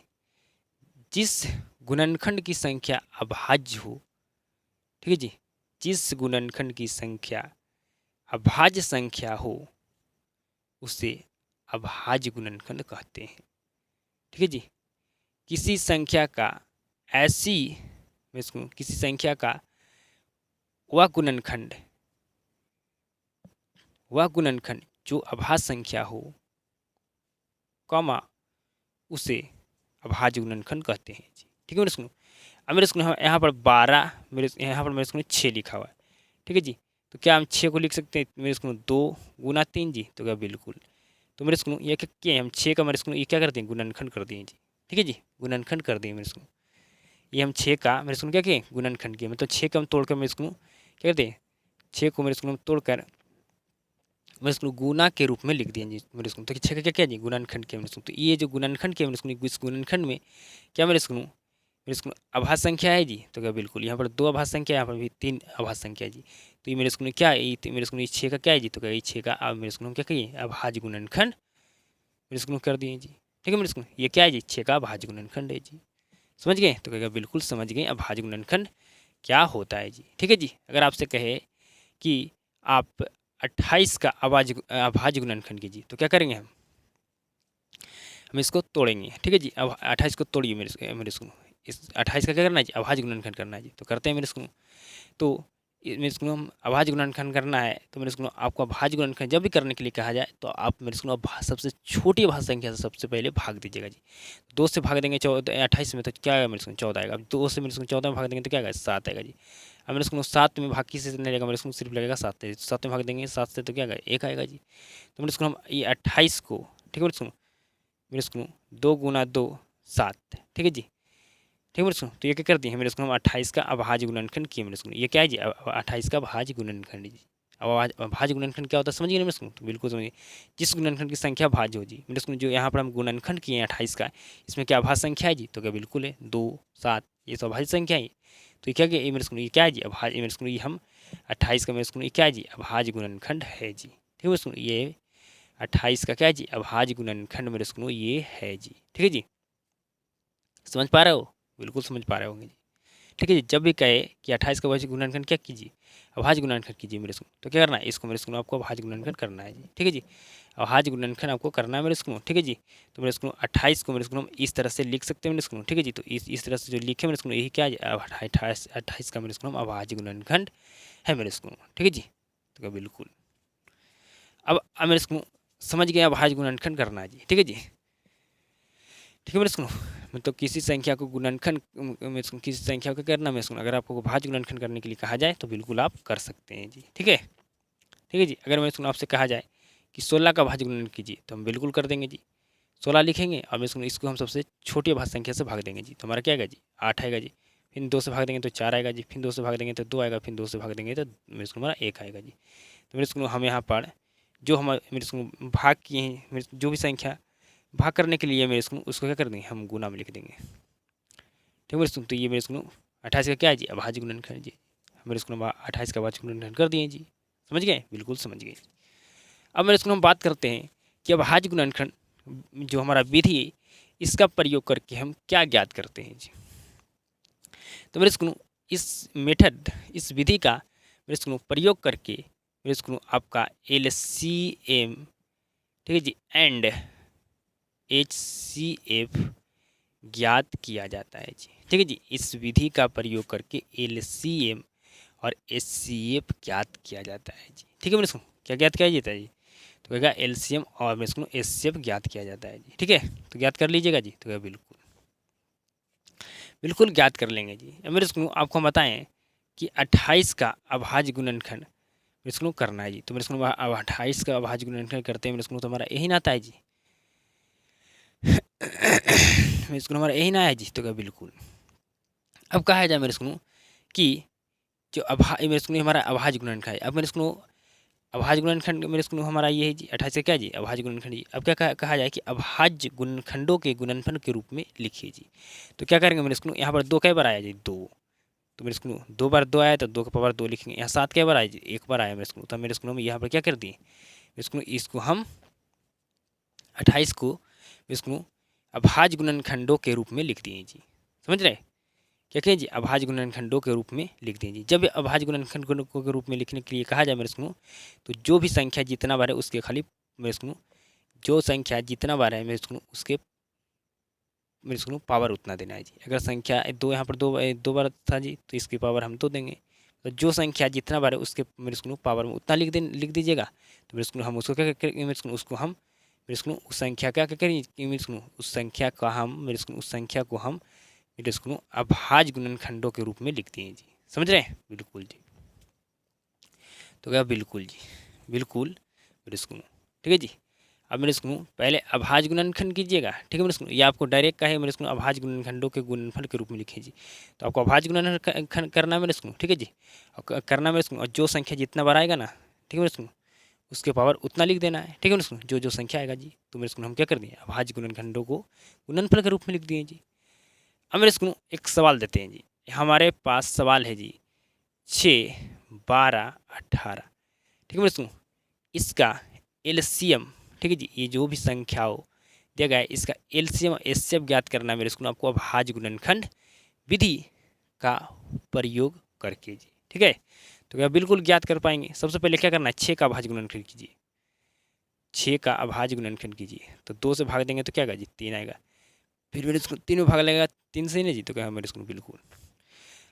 जिस गुणनखंड की संख्या अभाज्य हो, ठीक है जी, जिस गुणनखंड की संख्या अभाज्य संख्या हो उसे अभाज्य गुणनखंड कहते हैं। ठीक है जी। किसी संख्या का ऐसी किसी संख्या का वह गुणनखंड जो अभाज्य संख्या हो कॉमा उसे अभाज्य गुणनखंड कहते हैं जी। ठीक है मेरे इसको। अब मेरे इसको यहाँ पर 12 मेरे यहाँ पर मेरे इसको 6 लिखा हुआ है। ठीक है जी। तो क्या हम 6 को लिख सकते हैं मेरे इसको 2 गुना 3 जी? तो क्या बिल्कुल। तो मेरे इसको ये क्या किए हम 6 का मेरे इसको ये क्या करते हैं, गुणनखंड कर दिए जी। ठीक है जी। गुणनखंड कर दिए मेरे इसको। ये हम 6 का मेरे इसको क्या किए, गुणनखंड किए। मतलब 6 का हम तोड़कर मेरे इसको क्या करते हैं, 6 को मेरे इसको हम तोड़कर मेरे इसको गुना के रूप में लिख दिए जी मेरे इसको। तो 6 का क्या किया जी, गुणनखंड किया मेरे इसको। तो ये जो गुणनखंड किया मेरे इसको, इस गुणनखंड में क्या मेरे इसको अभाज्य संख्या है जी? तो क्या बिल्कुल। यहाँ पर 2 अभाज्य संख्या, यहाँ पर भी 3 अभाज्य संख्या है जी। तो ये मेरे इसको क्या है, मेरे इसको 6 का क्या है जी? तो क्या ये 6 का अब मेरे इसको क्या कहिए, अभाज्य गुणनखंड मेरे इसको कर दिए जी। ठीक है मेरे इसको ये क्या है जी, 6 का अभाज्य गुणनखंड है जी। समझ गए? तो कहेगा बिल्कुल समझ गए अभाज्य गुणनखंड क्या होता है जी। ठीक है जी। अगर आपसे कहे कि आप 28 का अभाज्य गुणनखंड कीजिए तो क्या करेंगे, हम इसको तोड़ेंगे। ठीक है जी। अब 28 को तोड़िए मेरे इसको, इस 28 का क्या करना है जी, अभाज्य गुणनखंड करना है जी। तो करते हैं मेरे इसको। तो मेरे इसको हम अभाज्य गुणनखंड करना है तो मेरे इसको आपको अभाज्य गुणनखंड जब भी करने के लिए कहा जाए तो आप मेरे इसको सबसे छोटी अभाज्य संख्या से सबसे पहले भाग दीजिएगा जी। 2 से भाग देंगे 28 में तो क्या आएगा मेरे इसको 14 आएगा। अब 2 से मेरे इसको 14 में भाग देंगे तो क्या आएगा 7 आएगा जी। अब मेरे इसको 7 में भाग किसी से नहीं लगेगा, मेरे इसको सिर्फ लगेगा 7 से। 7 में भाग देंगे 7 से तो क्या आएगा 1 आएगा जी। तो मेरे इसको हम ये 28 को, ठीक है मेरे इसको 2 गुना 2 7, ठीक है जी। ठीक है मेरे इसको। तो ये क्या कर दिए मेरे इसको हम 28 का अभाज्य गुणनखंड किए मेरे इसको। ये क्या है जी, 28 का अभाज्य गुणनखंड जी। अभाज्य गुणनखंड क्या होता है समझिए ना मेरे स्कूल, तो बिल्कुल समझिए। जिस गुणनखंड की संख्या भाज्य हो जी मेरे स्कूल, जो यहाँ पर हम गुणनखंड किए हैं 28 का, इसमें क्या अभाज्य संख्या है जी, तो क्या बिल्कुल है 2 7, ये सब अभाज्य संख्या है। तो ये क्या ये मेरे स्कूल, ये क्या है जी अभाज्य, मेरे स्कूल ये हम 28 का मेरे स्कूल ये क्या है जी अभाज्य गुणनखंड है जी। ठीक है मेरे स्कूल, ये 28 का क्या है जी अभाज्य गुणनखंड मेरे स्कूल ये है जी। ठीक है जी, समझ पा रहे हो, बिल्कुल समझ पा रहे होंगे जी। ठीक है जी, जब भी कहे कि 28 का अभाज्य गुणनखंड क्या कीजिए, अभाज्य गुणनखंड कीजिए मेरे स्कूल, तो क्या करना है इसको मेरे स्कूल आपको अभाज्य गुणनखंड करना है जी। ठीक है जी, अभाज्य गुणनखंड आपको करना है मेरे स्कूल। ठीक है जी, तो मेरे स्कूल 28 को मेरे स्कूल हम इस तरह से लिख सकते हैं मेरे स्कूल। ठीक है जी, तो इस तरह से जो लिखे मेरे स्कूल यही क्या है 28 का मेरे स्कूल हम अभाज्य गुणनखंड है मेरे स्कूल। ठीक है जी, तो क्या बिल्कुल अब मेरे स्कूल समझ गए अभाज्य गुणनखंड करना है जी। ठीक है जी, ठीक है मेरे स्कूल, मतलब किसी संख्या को गुणनखंड किसी संख्या को करना मेरे स्कूल, अगर आपको भाज्य गुणनखंड करने के लिए कहा जाए तो बिल्कुल आप कर सकते हैं जी। ठीक है, ठीक है जी, अगर मेरे स्कूल आपसे कहा जाए कि 16 का भाज्य गुणन कीजिए तो हम बिल्कुल कर देंगे जी। 16 लिखेंगे और मेरे स्कूल इसको हम सबसे छोटी अभाज्य संख्या से भाग देंगे जी, तो हमारा क्या आएगा जी 8 आएगा जी। फिर 2 से भाग देंगे तो 4 आएगा जी, फिर 2 से भाग देंगे तो 2 आएगा, फिर 2 से भाग देंगे तो मेरे स्कूल हमारा 1 आएगा जी। तो मेरे स्कूल हम यहाँ पर जो हम मेरे स्कूल भाग किए हैं, जो भी संख्या भाग करने के लिए मेरे स्कूल उसको क्या कर देंगे हम गुना में लिख देंगे। ठीक है मेरे स्कूल, तो ये मेरे स्कूल 28 का क्या है जी अभाज्य गुणनखंड जी, मेरे स्कूल 28 का अभाज्य गुणनखंड कर दिए जी। समझ गए, बिल्कुल समझ गए। अब मेरे स्कूल हम बात करते हैं कि अभाज्य गुणनखंड जो हमारा विधि है इसका प्रयोग करके हम क्या ज्ञात करते हैं जी। तो मेरे स्कूल इस मेथड इस विधि का मेरे स्कूल प्रयोग करके मेरे स्कूल आपका LCM, ठीक है जी, एंड HCF ज्ञात किया जाता है जी। ठीक है जी, इस विधि का प्रयोग करके LCM और HCF ज्ञात किया जाता है जी। ठीक है मेरे स्कूल, क्या ज्ञात किया जाता है जी, तो कहेगा LCM और मेरे स्कूल HCF ज्ञात किया जाता है जी। ठीक है, तो ज्ञात कर लीजिएगा जी, तो बिल्कुल बिल्कुल ज्ञात कर लेंगे जी। अब मेरे स्कूल आपको हम बताएं कि 28 का अभाज्य गुणनखंड मेरे स्कूल करना है जी, तो मेरे स्कूल अब 28 का अभाज्य गुणनखंड करते हैं मेरे स्कूल, तो हमारा यही नाता है जी मेरे स्कूल हमारा यही ना है जी, तो क्या बिल्कुल अब कहा जाए मेरे स्कूल कि जो मेरे स्कूल हमारा अभाज्य गुणनखंड है। अब मेरे स्कूल अभाज्य गुणनखंड मेरे स्कूल हमारा ये है जी 28 का क्या जी अभाज्य गुणनखंड जी। अब क्या कहा जाए कि अभाज्य गुणनखंडों के गुणनफल के रूप में लिखिए जी, तो क्या करेंगे मेरे स्कूल यहाँ पर 2 कई बार आया जी 2, तो मेरे स्कूल 2 बार 2 आया तो 2 का पावर 2 लिखेंगे। यहाँ 7 कई बार आया जी 1 बार आया मेरे स्कूल, तो मेरे स्कूल में यहाँ पर क्या कर दिए मेरे स्कूल इसको हम 28 को मेरे स्कूल अभाज्य गुणनखंडों के रूप में लिख दिए जी। समझ रहे, क्या कहें जी अभाज्य गुणनखंडों के रूप में लिख दें जी। जब अभाज्य गुणनखंडों के रूप में लिखने के लिए कहा जाए मेरे स्कूल, तो जो भी संख्या जितना बार है उसके खाली मेरे स्कूल जो संख्या जितना बार है मेरे स्कूल उसके मेरे स्कूल पावर उतना देना है जी। अगर संख्या दो यहाँ पर दो बार था जी तो इसकी पावर हम 2 देंगे, तो जो संख्या जितना बार है उसके मेरे स्कूल पावर में उतना लिख दीजिएगा। तो मेरे स्कूल हम उसको क्या करेंगे मेरे स्कूल उसको हम मेरे स्कूल उस संख्या क्या करेंगे मेरे स्कूल उस संख्या का हम मेरे स्कूल उस संख्या को हम मेरे स्कूल अभाज्य गुणनखंडों के रूप में लिखते हैं जी। समझ रहे हैं, बिल्कुल जी, तो क्या बिल्कुल जी बिल्कुल मेरे स्कूल। ठीक है जी, अब मेरे स्कूल पहले अभाज्य गुणनखंड कीजिएगा। ठीक है मेरे स्कूल, ये आपको डायरेक्ट का है मेरे स्कूल अभाज्य गुणनखंडों के गुणनफल के रूप में लिखे जी, तो आपको अभाज्य गुणनखंड करना है मेरे स्कूल। ठीक है जी, करना है मेरे स्कूल, और जो संख्या जितना बार आएगा ना ठीक है मेरे स्कूल उसके पावर उतना लिख देना है। ठीक है मेरे स्कूल, जो संख्या आएगा जी, तो मेरे स्कूल हम क्या कर दिए अभाज्य गुणनखंडों को गुणनफल के रूप में लिख दिए जी। अब मेरे स्कूल एक सवाल देते हैं जी, हमारे पास सवाल है जी 6 12 18। ठीक है मेरे स्कूल, इसका LCM, ठीक है जी, ये जो भी संख्या हो दिया गया है इसका LCM और HCF ज्ञात करना है मेरे स्कूल आपको अभाज्य गुणनखंड विधि का प्रयोग करके जी। ठीक है, तो क्या बिल्कुल ज्ञात कर पाएंगे। सबसे पहले क्या करना है 6 का अभाज्य गुणनखंड कीजिए, 6 का अभाज्य गुणनखंड कीजिए, तो 2 से भाग देंगे तो क्या आएगा जी 3 आएगा। फिर मेरे स्कूल 3 में भाग लगेगा 3 से ही नहीं जी, तो क्या मेरे स्कूल बिल्कुल।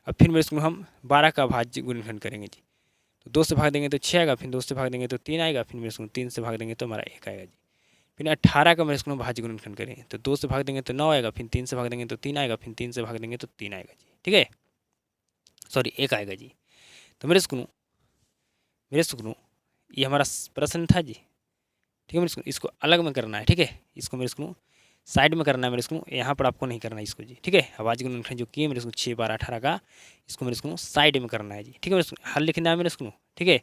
अब फिर मेरे स्कूल हम 12 का अभाज्य गुणनखंड करेंगे जी, तो 2 से भाग देंगे तो 6 आएगा, फिर 2 से भाग देंगे तो 3 आएगा, फिर मेरे स्कूल 3 से भाग देंगे तो हमारा 1 आएगा जी। फिर 18 का मेरे स्कूल भाज्य गुणनखंड करें तो 2 से भाग देंगे तो 9 आएगा, फिर 3 से भाग देंगे तो 3 आएगा, फिर 3 से भाग देंगे तो 3 आएगा जी। ठीक है, सॉरी 1 आएगा जी। तो मेरे स्कूल ये हमारा प्रश्न था जी। ठीक है मेरे स्कूल, इसको अलग में करना है। ठीक है, इसको मेरे स्कूल साइड में करना है मेरे स्कूल, यहाँ पर आपको नहीं करना है इसको जी। ठीक है, अभाज्य गुणनखंड जो किए मेरे स्कूल 6 12 18 का, इसको मेरे स्कूल साइड में करना है जी। ठीक है मेरे स्कूल, हल लिखना है मेरे स्कूल। ठीक है,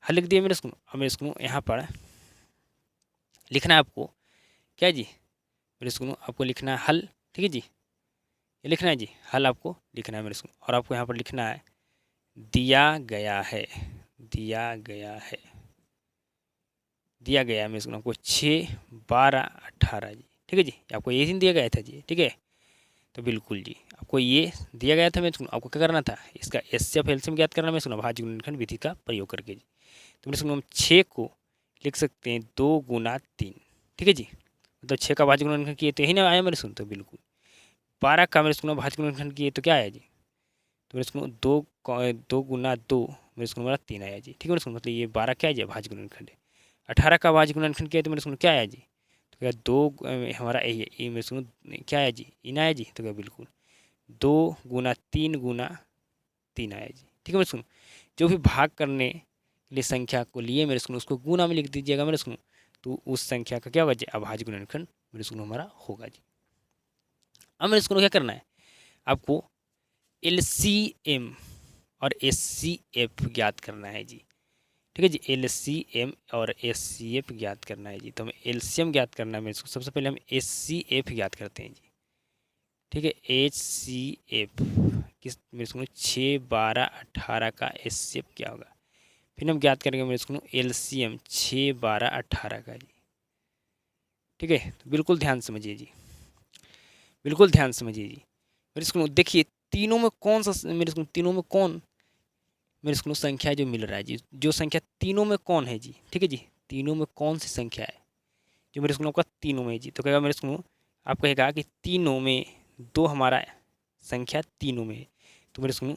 हल लिख दिया मेरे स्कूल। अब मेरे स्कूल यहाँ पर लिखना है आपको क्या जी, मेरे स्कूल आपको लिखना है हल। ठीक है जी, ये लिखना है जी, हल आपको लिखना है मेरे स्कूल। और आपको यहाँ पर लिखना है दिया गया है, दिया गया है, दिया गया है मेरे स्कूल आपको 6, 12, 18 जी। ठीक है जी, आपको ये दिन दिया गया था जी। ठीक है, तो बिल्कुल जी आपको ये दिया गया था मेरे स्कूल, आपको क्या करना था, इसका एचसीएफ एलसीएम ज्ञात करना मेरे स्कूल भाज्य गुणनखंड विधि का प्रयोग करके जी। तो मेरे स्कूल हम 6 को लिख सकते हैं 2 गुना 3। ठीक है जी, मतलब 6 का भाज्य गुणनखंड किए तो यही ना आया मेरे स्कूल, तो बिल्कुल। 12 का मेरे स्कूल भाज्य गुणनखंड किए तो क्या आया जी, तो मेरे स्कूल 2 गुना 2 मेरे स्कूल हमारा 3 आया जी। ठीक है मेरे स्कूल, मतलब ये 12 क्या है जी, भाज्य गुणनखंड है। 18 का भाज्य गुणनखंड किया तो मेरे स्कूल क्या आया जी, तो क्या 2 हमारा ये मेरे स्कूल क्या आया जी, इन आया जी। तो क्या बिल्कुल 2 गुना 3 गुना 3 आया जी। ठीक है मेरे स्कूल, जो भी भाग करने के लिए संख्या को लिए मेरे स्कूल उसको गुना में लिख दीजिएगा मेरे स्कूल, तो उस संख्या का क्या होगा जी, अभाज्य गुणनखंड मेरे स्कूल हमारा होगा जी। अब मेरे स्कूल क्या करना है, आपको एलसीएम और एचसीएफ ज्ञात करना है जी। ठीक है जी, एलसीएम और एचसीएफ ज्ञात करना है जी। तो हमें एलसीएम ज्ञात करना है मेरे स्कूल, सबसे पहले हम एचसीएफ ज्ञात करते हैं जी। ठीक है, एचसीएफ किस मेरे स्कूल 6, 12, 18 का एचसीएफ क्या होगा, फिर हम ज्ञात करेंगे मेरे स्कूल एलसीएम 6, 12, 18 का जी। ठीक है, तो बिल्कुल ध्यान समझिए जी, बिल्कुल ध्यान समझिए जी। मेरे स्कूल देखिए तीनों में कौन सा, मेरे स्कूल तीनों में कौन मेरे स्कूल संख्या जो मिल रहा है जी, जो संख्या तीनों में कौन है जी। ठीक है जी, तीनों में कौन सी संख्या है जो मेरे स्कूल का तीनों में है जी, तो कहेगा मेरे स्कूल आप कहेगा कि तीनों में 2 हमारा संख्या तीनों में है। तो मेरे स्कूल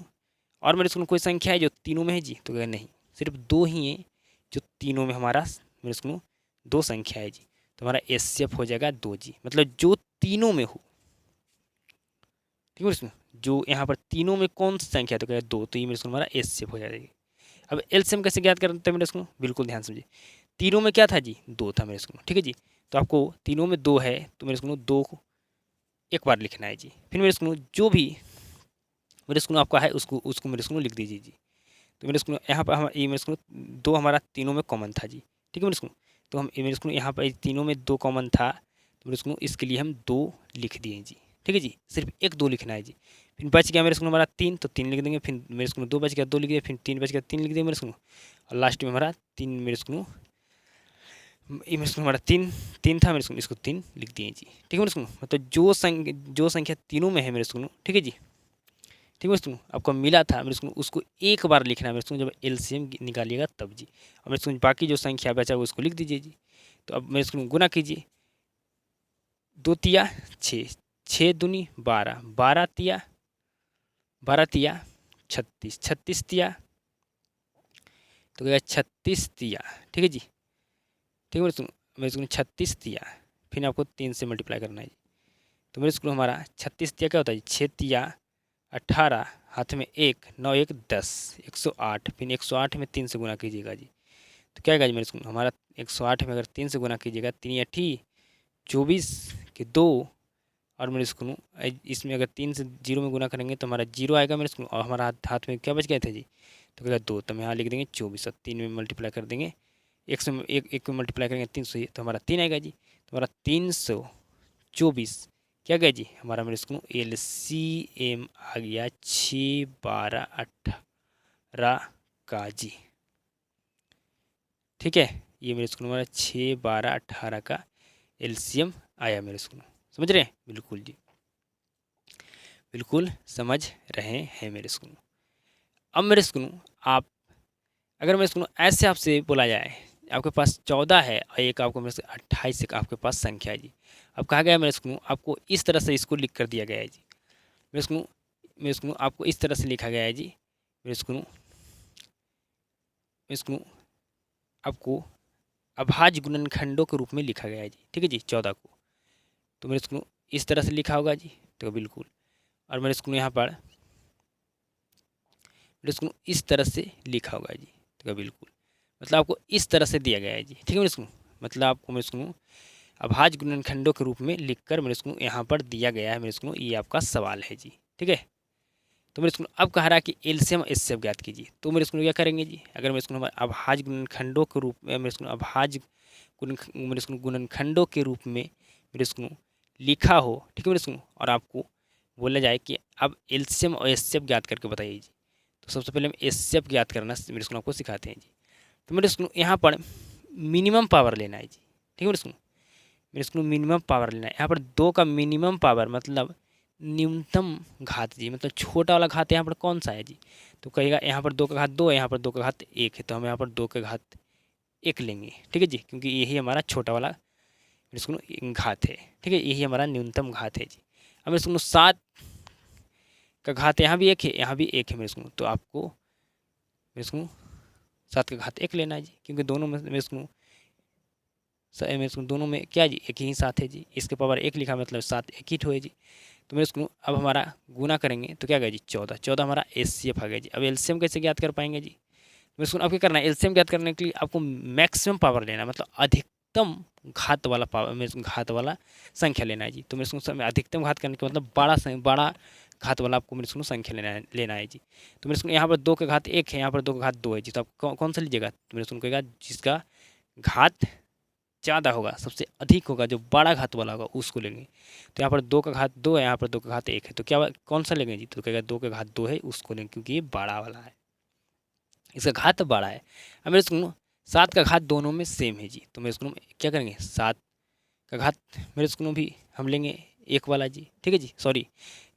और मेरे स्कूल कोई संख्या है जो तीनों में है जी, तो कहेगा नहीं, सिर्फ 2 ही है जो तीनों में हमारा मेरे स्कूल 2 संख्या है जी। तो हमारा एचसीएफ हो जाएगा 2 जी, मतलब जो तीनों में हो। ठीक है इसमें जो यहाँ पर तीनों में कौन सी संख्या है, तो कहेगा 2, तो ये मेरे स्कूल हमारा एचसीएफ हो जाएगी। अब एलसीएम कैसे ज्ञात करते हैं मेरे स्कूल, बिल्कुल ध्यान समझिए। तीनों में क्या था जी, 2 था मेरे स्कूल। ठीक है जी, तो आपको तीनों में 2 है तो मेरे स्कूल 2 को एक बार लिखना है जी। फिर मेरे स्कूल जो भी मेरे स्कूल आपका है उसको उसको मेरे स्कूल लिख दीजिए जी। तो मेरे स्कूल यहाँ पर हम ये मेरे स्कूल 2 हमारा तीनों में कॉमन था जी। ठीक है मेरे स्कूल, तो हम मेरे स्कूल यहाँ पर तीनों में 2 कॉमन था, तो मेरे स्कूल इसके लिए हम 2 लिख दिए जी। ठीक है जी, सिर्फ एक 2 लिखना है जी। फिर बच गया मेरे स्कूल हमारा 3, तो 3 लिख देंगे। फिर मेरे स्कूल 2 बच गया, 2 लिख दिया। फिर 3 बच गया, 3 लिख दिया मेरे स्कूल। और लास्ट में हमारा 3 मेरे स्कूल, ये मेरे स्कूल हमारा 3 था मेरे स्कूल, इसको 3 लिख दिए जी। ठीक है मेरे स्कूल, मतलब जो संख्या तीनों में है मेरे स्कूल। ठीक है जी, ठीक है मेरे स्कूल आपको मिला था मेरे स्कूल उसको एक बार लिखना है मेरे स्कूल, जब एलसीएम निकालिएगा तब जी। और मेरे स्कूल बाकी जो संख्या बचा है उसको लिख दीजिए जी। तो अब मेरे स्कूल गुना कीजिए, 2 तिया 6, 6 दूनी 12, 12 तिया 36, 36 तिया तो क्या 36 तिया। ठीक है जी, ठीक है मेरे स्कूल 36 तिया, फिर आपको 3 से मल्टीप्लाई करना है जी। तो मेरे स्कूल हमारा 36 तिया क्या होता है जी, 6 तिया 18, हाथ में 1, 9 1 10, 108। फिर 108 में 3 से गुना कीजिएगा जी, तो क्या आएगा जी मेरे स्कूल हमारा 108 में अगर 3 से गुना कीजिएगा, 3 अठी 24 के 2, और मेरे स्कूल इसमें अगर 3 से 0 में गुना करेंगे तो हमारा 0 आएगा मेरे स्कूल। और हमारा हाथ में क्या बच गए थे जी, तो क्या 2, तो हम यहाँ लिख देंगे 24 और 3 में मल्टीप्लाई कर देंगे, एक में मल्टीप्लाई करेंगे 300 से, तो हमारा 3 आएगा जी। तो हमारा 324 क्या गया जी हमारा मेरे स्कूल एलसीएम आ गया 6, 12, 18 का जी। ठीक है, ये मेरे स्कूल हमारा 6, 12, 18 का एलसीएम आया मेरे स्कूल। समझ रहे हैं, बिल्कुल जी, बिल्कुल समझ रहे हैं मेरे स्कूल। अब मेरे स्कूल आप अगर मेरे स्कूल ऐसे आपसे बोला जाए आपके पास 14 है और एक आपको मेरे से 28 एक आपके पास संख्या है जी। अब कहा गया मेरे स्कूल आपको इस तरह से इसको लिख कर दिया गया है जी। मेरे स्कूल आपको इस तरह से लिखा गया है जी। मेरे स्कूल आपको अभाज्य गुणनखंडों के रूप में लिखा गया है जी। ठीक है जी, 14 को तो मेरे स्कूल इस तरह से लिखा होगा जी, तो बिल्कुल। और मेरे स्कूल यहाँ पर मेरे स्कूल इस तरह से लिखा होगा जी, तो बिल्कुल। मतलब आपको इस तरह से दिया गया है जी। ठीक है मेरे स्कूल, मतलब आपको मेरे स्कूल अभाज्य गुणनखंडों के रूप में लिखकर मेरे स्कूल यहाँ पर दिया गया है मेरे स्कूल, ये आपका सवाल है जी। ठीक है, तो मेरे स्कूल अब कह रहा है कि एलसीएम एचसीएफ ज्ञात कीजिए। तो मेरे स्कूल क्या करेंगे जी, अगर मेरे स्कूल हमारे अभाज्य गुणनखंडों के रूप में मेरे स्कूल अभाज्य मेरे स्कूल गुणनखंडों के रूप में मेरे स्कूल लिखा हो, ठीक है मेरे स्कूल, और आपको बोला जाए कि अब एलसीएम और एचसीएफ ज्ञात करके बताइए जी। तो सबसे पहले हम एचसीएफ ज्ञात करना मेरे स्कूल आपको सिखाते हैं जी। तो मेरे स्कूल यहाँ पर मिनिमम पावर लेना है जी, ठीक है मेरे स्कूल मिनिमम पावर लेना है। यहाँ पर 2 का मिनिमम पावर मतलब न्यूनतम घात जी, मतलब छोटा वाला घात यहाँ पर कौन सा है जी, तो कहेगा यहाँ पर 2 का घात 2 है, यहाँ पर 2 का घात 1 है, तो हम यहाँ पर 2 का घात 1 लेंगे, ठीक है जी, क्योंकि यही हमारा छोटा वाला मेरे स्कूल घात है, ठीक है, यही हमारा न्यूनतम घात है जी। अब मेरे स्कूल 7 का घात यहाँ भी 1 है, यहाँ भी 1 है मेरे स्कूल, तो आपको मेरे स्कूल 7 का घात 1 लेना है जी, क्योंकि दोनों में मेरे स्कूल दोनों में क्या जी, एक ही 7 है जी, इसके पावर 1 लिखा मतलब 7 एक ही ठो है जी। तो मेरे स्कूल अब हमारा गुना करेंगे तो क्या गया जी 14 हमारा एचसीएफ आ गया जी। अब एलसीएम कैसे ज्ञात कर पाएंगे जी, मेरे स्कूल अब क्या करना है, एलसीएम ज्ञात करने के लिए आपको मैक्सिमम पावर लेना है, मतलब अधिकतम घात वाला पावर मेरे घात वाला संख्या लेना है जी। तो मेरे स्कूल अधिकतम घात करने के मतलब बड़ा घात वाला आपको मेरे स्कूल संख्या लेना है जी। तो मेरे स्कूल यहाँ पर 2 का घात 1 है, यहाँ पर 2 का घात 2 है जी, तो आप कौन सा लीजिएगा, तो मेरे स्कूल कहेगा जिसका घात ज़्यादा होगा, सबसे अधिक होगा, जो बड़ा घात वाला होगा उसको लेंगे। तो यहाँ पर 2 का घात 2 है, यहाँ पर 2 का घात 1 है, तो क्या कौन सा लेंगे जी, तो कहेगा 2 का घात 2 है उसको लेंगे, क्योंकि ये बड़ा वाला है, इसका घात बड़ा है। अब मेरे स्कूल 7 का घात दोनों में सेम है जी, तो मेरे स्कूल में क्या करेंगे 7 का घात मेरे स्कूल में भी हम लेंगे 1 वाला जी, ठीक है जी, सॉरी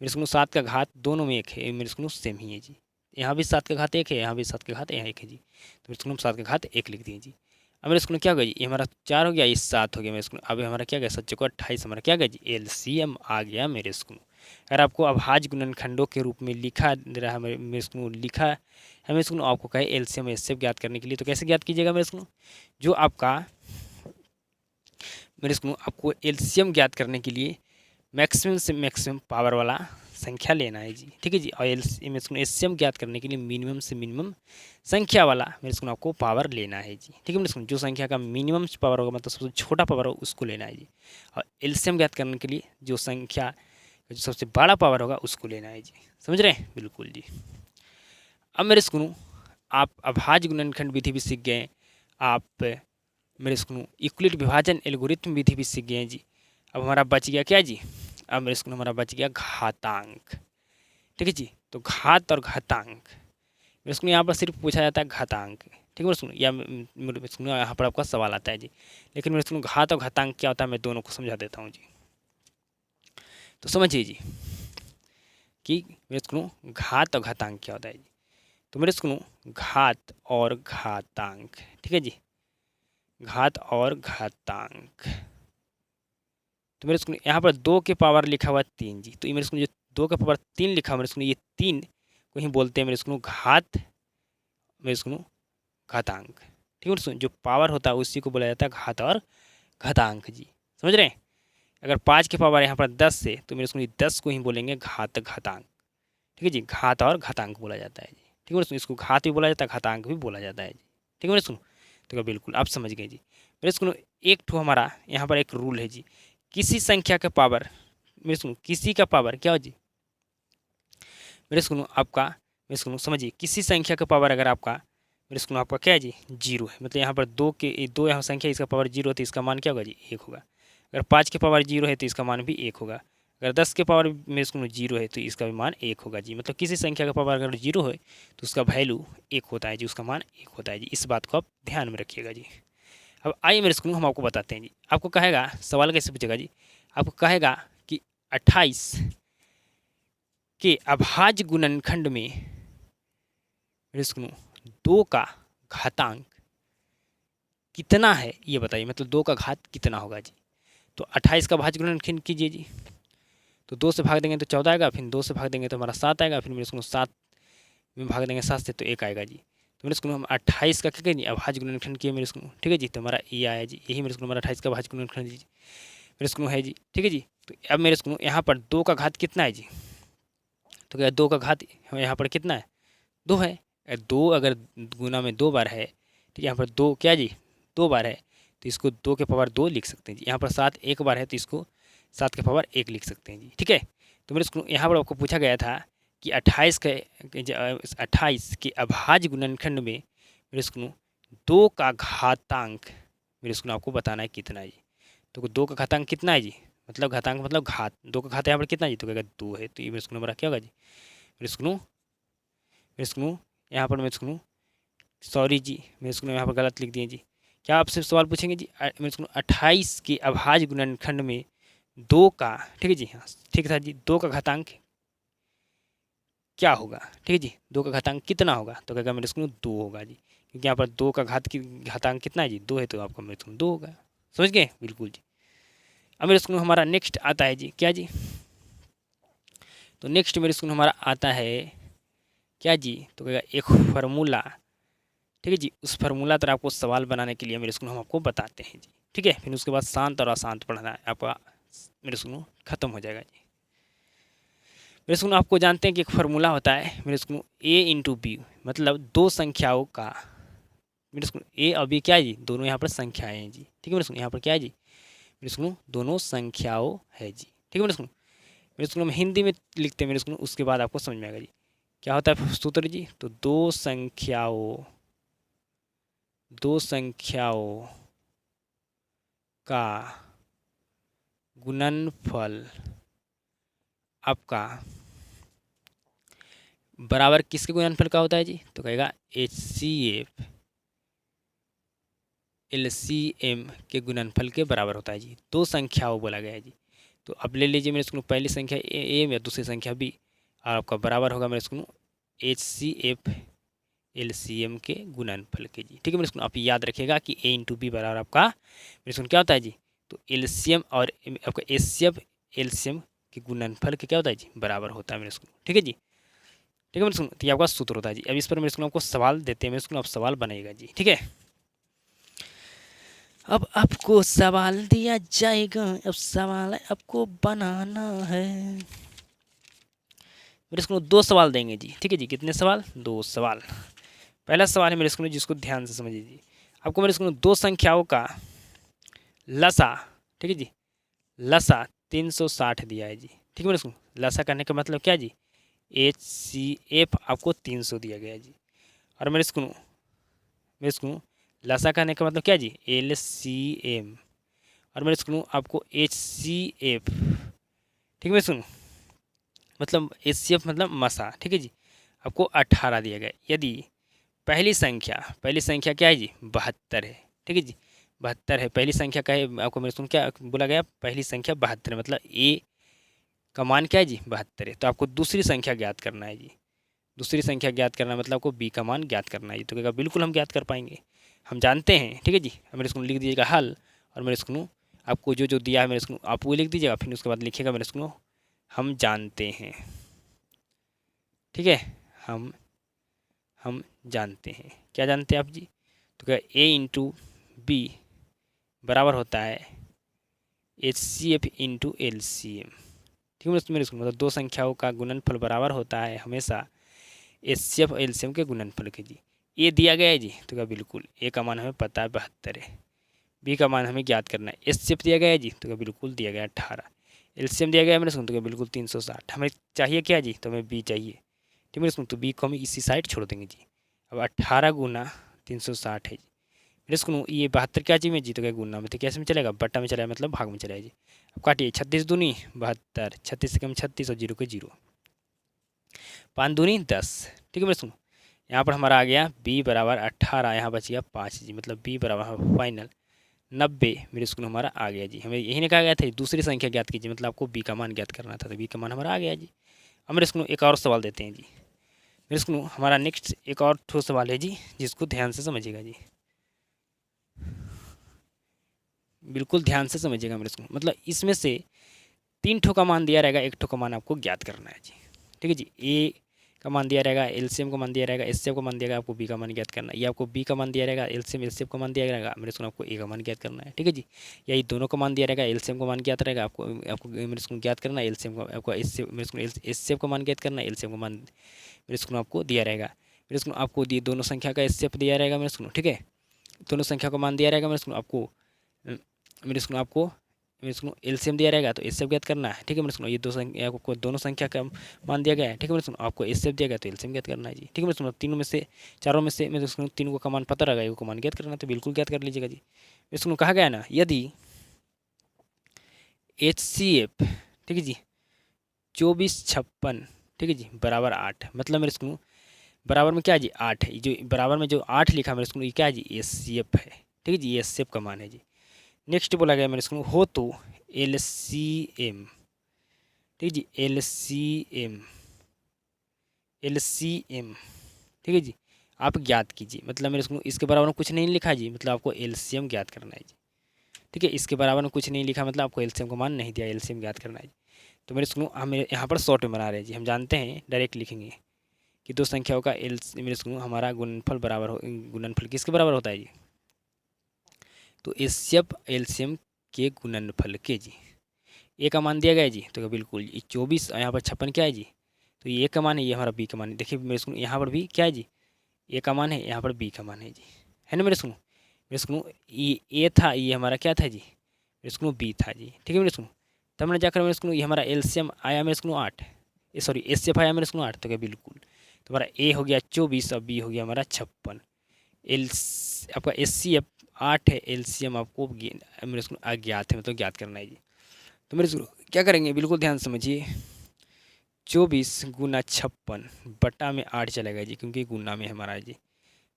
मेरे स्कूल 7 का घात दोनों में 1 है, मेरे स्कूल सेम ही है जी, यहाँ भी 7 का घात 1 है, यहाँ भी 7 का घात यहाँ 1 है जी, तो मेरे स्कूल में 7 का घात 1 लिख दिए जी। अब मेरे स्कूल में क्या होगा जी, ये हमारा 4 हो गया, ये 7 हो गया मेरे स्कूल, अब हमारा क्या गया 7 चौको 28 हमारा क्या गया जी एलसीएम आ गया मेरे स्कूल। अगर आपको अभाज्य गुणनखंडों के रूप में लिखा रहा मेरे स्कूल लिखा है मेरे स्कूल, आपको कहे एलसीएम एचसीएफ ज्ञात करने के लिए, तो कैसे ज्ञात कीजिएगा मेरे स्कूल, जो आपका मेरे स्कूल आपको एलसीएम ज्ञात करने के लिए मैक्सिमम से मैक्सिमम पावर वाला संख्या लेना है जी, ठीक है जी, और एलसीएम ज्ञात करने के लिए मिनिमम से मिनिमम संख्या वाला मेरे स्कूल आपको पावर लेना है जी, ठीक है मेरे स्कूल, जो संख्या का मिनिमम पावर होगा मतलब सबसे छोटा पावर होगा उसको लेना है जी, और एलसीएम ज्ञात करने के लिए जो संख्या जो सबसे बड़ा पावर होगा उसको लेना है जी, समझ रहे हैं, बिल्कुल जी। अब मेरे स्कूल आप अभाज्य गुणनखंड विधि भी सीख गए, आप मेरे स्कूल इक्वलिट विभाजन एल्गोरिथम विधि भी सीख गए हैं जी। अब हमारा बच गया क्या जी, अब मेरे स्कूल हमारा बच गया घातांक, ठीक है जी, तो घात और घातांक मेरे स्कूल यहाँ पर सिर्फ पूछा जाता है घातांक, ठीक है मेरे स्कूल, या मेरे स्कूल यहाँ पर आपका सवाल आता है जी, लेकिन मेरे स्कूल घात और घातांक क्या होता है मैं दोनों को समझा देता हूँ जी। तो समझिए जी कि मेरे स्कूल घात और घातांक क्या होता है जी। तो मेरे स्कूल घात और घातांक, ठीक है जी, घात और घातांक, तो मेरे स्कूल यहाँ पर 2 के पावर लिखा हुआ 3 जी, तो ये मेरे स्कूल जो 2 का पावर 3 लिखा हुआ मेरे स्कूल, ये 3 को ही बोलते हैं मेरे स्कूल घात मेरे स्कूल घातांक, ठीक है मेरे स्कूल, जो पावर होता है उसी को बोला जाता है घात और घातांक जी, समझ रहे हैं। अगर 5 के पावर यहाँ पर 10 है तो मेरे स्कूल 10 को ही बोलेंगे घात घातांक, ठीक है जी, घात और घातांक बोला जाता है जी, ठीक है मेरे स्कूल, इसको घात भी बोला जाता है घातांक भी बोला जाता है जी, ठीक है मेरे स्कूल, तो बिल्कुल आप समझ गए जी। मेरे स्कूल एक ठो हमारा यहाँ पर एक रूल है जी, किसी संख्या का पावर मेरे स्कूल किसी का पावर क्या हो जी, मेरे स्कूल आपका मेरे स्कूल समझिए किसी संख्या का पावर अगर आपका मेरे स्कूल आपका क्या है जी 0 है, मतलब यहाँ पर 2 यहाँ संख्या इसका पावर 0 है तो इसका मान क्या होगा जी 1 होगा। अगर 5 के पावर 0 है तो इसका मान भी 1 होगा। अगर 10 के पावर मेरे स्कूल 0 है तो इसका भी मान 1 होगा जी, मतलब किसी संख्या का पावर अगर 0 है तो उसका वैल्यू 1 होता है जी, उसका मान 1 होता है जी, इस बात को आप ध्यान में रखिएगा जी। अब आइए मेरे स्कूल हम आपको बताते हैं जी, आपको कहेगा सवाल कैसे पूछेगा जी, आपको कहेगा कि 28 के अभाज्य गुणनखंड में मेरे स्कूल 2 का घातांक कितना है ये बताइए, मतलब 2 का घात कितना होगा जी। तो 28 का भाज्य गुणनखंड कीजिए जी, तो 2 से भाग देंगे तो 14 आएगा, फिर 2 से भाग देंगे तो हमारा 7 आएगा, फिर मेरे स्कूल 7 में भाग देंगे 7 से तो 1 आएगा जी। तो मेरे स्कूल हम 28 का क्या करेंगे अभाज्य गुणनखंड किए मेरे स्कूल, ठीक है जी, तो हमारा ये आया जी, यही मेरे स्कूल हमारा 28 का भाज्य गुणनखंड जी मेरे स्कूल है जी, ठीक है जी। तो अब मेरे स्कूल यहाँ पर 2 का घात कितना है जी, तो क्या 2 का घात यहाँ पर कितना है 2 है, 2 अगर गुना में 2 बार है, ठीक है, यहाँ पर 2 क्या जी 2 बार है तो इसको 2 के पावर 2 लिख सकते हैं जी। यहाँ पर 7 एक बार है तो इसको 7 के पावर 1 लिख सकते हैं जी, ठीक है। तो मेरे स्कूल यहाँ पर आपको पूछा गया था कि 28 के अभाज्य गुणनखंड में मेरे स्कूल 2 का घातांक मेरे स्कूल आपको बताना है कितना है जी। तो 2 का घातांक कितना है जी, मतलब घातांक मतलब घात, 2 का घात यहाँ पर कितना जी, तो कहेगा 2 है। तो ये मेरे स्कूल हमारा क्या होगा जी, मेरे स्कूल यहाँ पर मेरे स्कूल सॉरी जी, मेरे स्कूल यहाँ पर गलत लिख दिए जी। क्या आपसे सवाल पूछेंगे जी, मेरे स्कूल 28 के अभाज्य गुणनखंड में 2 का, ठीक है जी, हाँ ठीक था जी, 2 का घातांक क्या होगा, ठीक है जी, 2 का घातांक कितना होगा, तो कहेगा मेरे स्कूल 2 होगा जी, क्योंकि यहाँ पर 2 का घातांक कितना है जी, 2 है, तो आपका मेरे स्कूल 2 होगा। समझ गए, बिल्कुल जी। अब मेरे स्कूल हमारा नेक्स्ट आता है जी, क्या जी, तो नेक्स्ट मेरे स्कूल हमारा आता है क्या जी, तो कहेगा एक फार्मूला, ठीक है जी, उस फार्मूला तरह आपको सवाल बनाने के लिए मेरे स्कूल हम आपको बताते हैं जी, ठीक है। फिर उसके बाद शांत और अशांत पढ़ना है आपका, मेरे स्कूल खत्म हो जाएगा जी। मेरे स्कूल आपको जानते हैं कि एक फार्मूला होता है मेरे स्कूल A×B, मतलब 2 संख्याओं का, मेरे स्कूल A और B क्या है जी, दोनों यहाँ पर संख्याएं हैं जी, ठीक है। मेरे स्कूल यहाँ पर क्या है जी, मेरे स्कूल दोनों संख्याओं है जी, ठीक है। मेरे स्कूल में हिंदी में लिखते हैं मेरे स्कूल, उसके बाद आपको समझ में आएगा जी क्या होता है सूत्र जी। तो दो संख्याओं का गुणनफल आपका बराबर किसके गुणनफल का होता है जी, तो कहेगा HCF LCM के गुणनफल के बराबर होता है जी। 2 संख्याओं बोला गया है जी। तो अब ले लीजिए मेरे स्कूल पहली संख्या A या दूसरी संख्या B, और आपका बराबर होगा मेरे स्कूल HCF LCM के गुणनफल के जी, ठीक है। मेरे स्कूल आप याद रखिएगा कि A×B बराबर आपका मेरे स्कूल क्या होता है जी, तो LCM और आपका HCF LCM के गुणनफल के क्या होता है जी, बराबर होता है मेरे स्कूल, ठीक है जी, ठीक है। मेरे स्कूल तो ये आपका सूत्र होता है जी। अब इस पर मेरे स्कूल आपको सवाल देते हैं, मेरे स्कूल आप सवाल बनाइएगा जी, ठीक है। अब आपको सवाल दिया जाएगा, अब सवाल आपको बनाना है। मेरे स्कूल 2 सवाल देंगे जी, ठीक है जी। कितने सवाल, 2 सवाल। पहला सवाल है मेरे स्कूल जिसको ध्यान से समझिए जी। आपको मेरे स्कूल 2 संख्याओं का लसा, ठीक है जी, लसा 360 दिया है जी, ठीक है। मेरे स्कूल लसा करने का मतलब क्या जी, HCF आपको 300 दिया गया है जी। और मेरे स्कूल लसा करने का मतलब क्या जी, LCM, और मेरे स्कूल आपको HCF, ठीक है। मेरे स्कूल मतलब HCF मतलब मसा, ठीक है जी, आपको 18 दिया गया। यदि पहली संख्या क्या है जी, 72 है, ठीक है जी, 72 है पहली संख्या का है। आपको मेरे स्कूल क्या बोला गया, पहली संख्या 72 है, मतलब A का मान क्या है जी, 72 है। तो आपको दूसरी संख्या ज्ञात करना है जी, दूसरी संख्या ज्ञात करना मतलब आपको B का मान ज्ञात करना है जी। तो कहेगा बिल्कुल हम ज्ञात कर पाएंगे, हम जानते हैं, ठीक है जी। मेरे स्कूल लिख दीजिएगा हल, और मेरे स्कूल आपको जो जो दिया है मेरे स्कूल आप वो लिख दीजिएगा, फिर उसके बाद लिखिएगा मेरे स्कूल हम जानते हैं, ठीक है। हम जानते हैं, क्या जानते हैं आप जी, तो क्या A×B बराबर होता है HCF × LCM, ठीक है। मेरे स्कूल मतलब 2 संख्याओं का गुणनफल बराबर होता है हमेशा HCF और LCM के गुणनफल के जी। ए दिया गया है जी, तो क्या बिल्कुल A का मान हमें पता है 72 है, B का मान हमें ज्ञात करना है, HCF दिया गया है जी, तो क्या बिल्कुल दिया गया 18, LCM दिया गया है मेरे स्कूल, तो क्या बिल्कुल 360। हमें चाहिए क्या जी, तो हमें B चाहिए, ठीक है मेरे स्कूल, तो B को हम इसी साइड छोड़ देंगे जी। अब 18 गुना 360 है जी, मेरे स्कूल ये 72 क्या जी में जी, तो क्या गुना में, तो कैसे में चलेगा, बट्टा में चलेगा, मतलब भाग में चलेगा जी। अब काटिए 36 दूनी 72, 36 से कम 36 और 0 के 0, 5 दूनी 10, ठीक है मेरे स्कूल। यहाँ पर हमारा आ गया B बराबर 18, यहाँ बच गया 5 जी, मतलब B बराबर फाइनल 90 मेरे स्कूल हमारा आ गया जी। हमें यही ने कहा गया था दूसरी संख्या ज्ञात कीजिए, मतलब आपको B का मान ज्ञात करना था, तो B का मान हमारा आ गया जी। अब मेरे स्कूल एक और सवाल देते हैं जी। मेरे स्कूल हमारा नेक्स्ट एक और ठोस सवाल है जी, जिसको ध्यान से समझिएगा जी, बिल्कुल ध्यान से समझिएगा मेरे स्कूल। मतलब इसमें से 3 ठो का मान दिया रहेगा, 1 ठो का मान आपको ज्ञात करना है जी, ठीक है जी। A का मान दिया रहेगा, LCM का मान दिया रहेगा, HCF का मान दिया रहेगा, आपको B का मान ज्ञात करना है। या आपको B का मान दिया रहेगा, LCM LCF का मान दिया रहेगा, मेरे स्कूल आपको A का मान ज्ञात करना है, ठीक है जी। या ये दोनों का मान दिया रहेगा, LCM का मान ज्ञात रहेगा, आपको आपको मेरे स्कूल ज्ञात करना है, LCM का आपको मेरे स्कूल HCF का मान ज्ञात करना है, LCM का मान मेरे स्कूल आपको दिया रहेगा। मेरे स्कूल आपको दिए दोनों संख्या का HCF दिया रहेगा मेरे स्कूल, ठीक है, दोनों संख्या का मान दिया रहेगा मेरे स्कूल आपको, मेरे स्कूल आपको मेरे सुनो एलसीएम दिया रहेगा तो एचसीएफ ज्ञात करना है। ठीक है मेरे सुनो, ये दो संख्या आपको दोनों संख्या का मान दिया गया है। ठीक है मेरे सुनो, आपको एचसीएफ दिया गया तो एलसीएम ज्ञात करना है जी। ठीक है मेरे सुनो, तीनों में से चारों में से मेरे सुनो तीनों का मान पता रहेगा, को मान ज्ञात करना तो बिल्कुल ज्ञात कर लीजिएगा जी। मेरे सुनो कहा गया ना, यदि HCF ठीक है जी 2456 ठीक है जी बराबर 8, मतलब मेरे सुनो बराबर में क्या है जी 8 है, जो बराबर में जो 8 लिखा मेरे सुनो ये क्या है जी HCF है। ठीक है जी, HCF का मान है जी। नेक्स्ट बोला गया मेरे सुनो हो तो LCM ठीक है जी LCM ठीक है जी आप ज्ञात कीजिए, मतलब मेरे को इसके बराबर में कुछ नहीं लिखा जी, मतलब आपको एलसीएम ज्ञात करना है जी। ठीक है, इसके बराबर में कुछ नहीं लिखा मतलब आपको एलसीएम का मान नहीं दिया, एलसीएम ज्ञात करना है जी। तो मेरे को हम यहाँ पर शॉर्ट में बना रहे हैं जी, हम जानते हैं डायरेक्ट लिखेंगे कि दो संख्याओं का मेरे को हमारा गुणनफल बराबर हो, गुणनफल किसके बराबर होता है जी, तो एचसीएफ एलसीएम के गुणनफल के जी। ए का मान दिया गया है जी, तो बिल्कुल 24 यहाँ पर 56 क्या है जी, तो ये ए का मान है, ये हमारा बी का मान है। देखिए मेरे सुनो यहाँ पर भी क्या है जी, ए का मान है, यहाँ पर बी का मान है जी, है ना मेरे सुनो ये ए था, ये हमारा क्या था जी, मेरे सुनो बी था जी। ठीक है मेरे सुनो, तब मैंने जाकर मेरे सुनो ये हमारा एलसीएम आया मेरे सुनो 8, सॉरी एचसीएफ आया मेरे सुनो 8, तो क्या बिल्कुल तो हमारा ए हो गया 24 और बी हो गया हमारा 56। एल आपका एचसीएफ 8 है, एलसीएम आपको मेरे सुनो अज्ञात है, मतलब ज्ञात करना है जी। तो मेरे क्या करेंगे बिल्कुल ध्यान समझिए, 24 गुना 56 बटा में 8 चलेगा जी, क्योंकि गुना में हमारा जी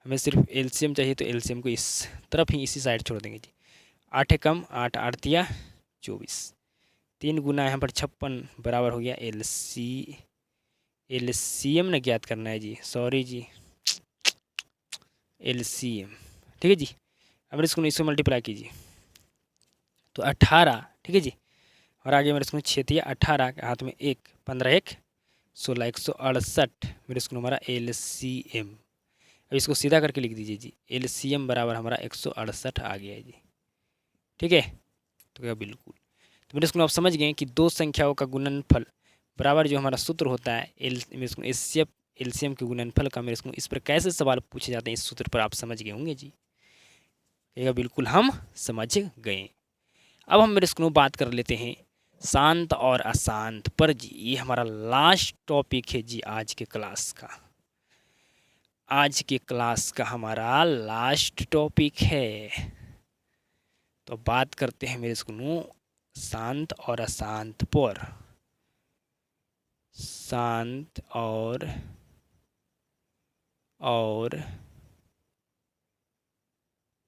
हमें सिर्फ एलसीएम चाहिए, तो एलसीएम को इस तरफ ही इसी साइड छोड़ देंगे जी। 8 है कम, 8 8 दिया 24, 3 गुना यहाँ पर 56 बराबर हो गया एलसीएम ने ज्ञात करना है जी, सॉरी जी एलसीएम। ठीक है जी, अब इसको इससे मल्टीप्लाई कीजिए तो 18 ठीक है जी, और आगे मेरे इसको 6 18 के हाथ में 1 15 1 16 168 मेरे इसको हमारा एलसीएम। अब इसको सीधा करके लिख दीजिए जी, एलसीएम बराबर हमारा 168 आ गया है जी। ठीक है, तो क्या बिल्कुल, तो मेरे इसको आप समझ गए कि दो संख्याओं का गुणनफल बराबर जो हमारा सूत्र होता है एचसीएफ एलसीएम के गुणनफल का, मेरे को इस पर कैसे सवाल पूछे जाते हैं इस सूत्र पर आप समझ गए होंगे जी। कहेगा बिल्कुल हम समझ गए। अब हम मेरे इसको बात कर लेते हैं शांत और अशांत पर जी, ये हमारा लास्ट टॉपिक है जी आज के क्लास का, आज के क्लास का हमारा लास्ट टॉपिक है। तो बात करते हैं मेरे इसको शांत और अशांत पर, शांत और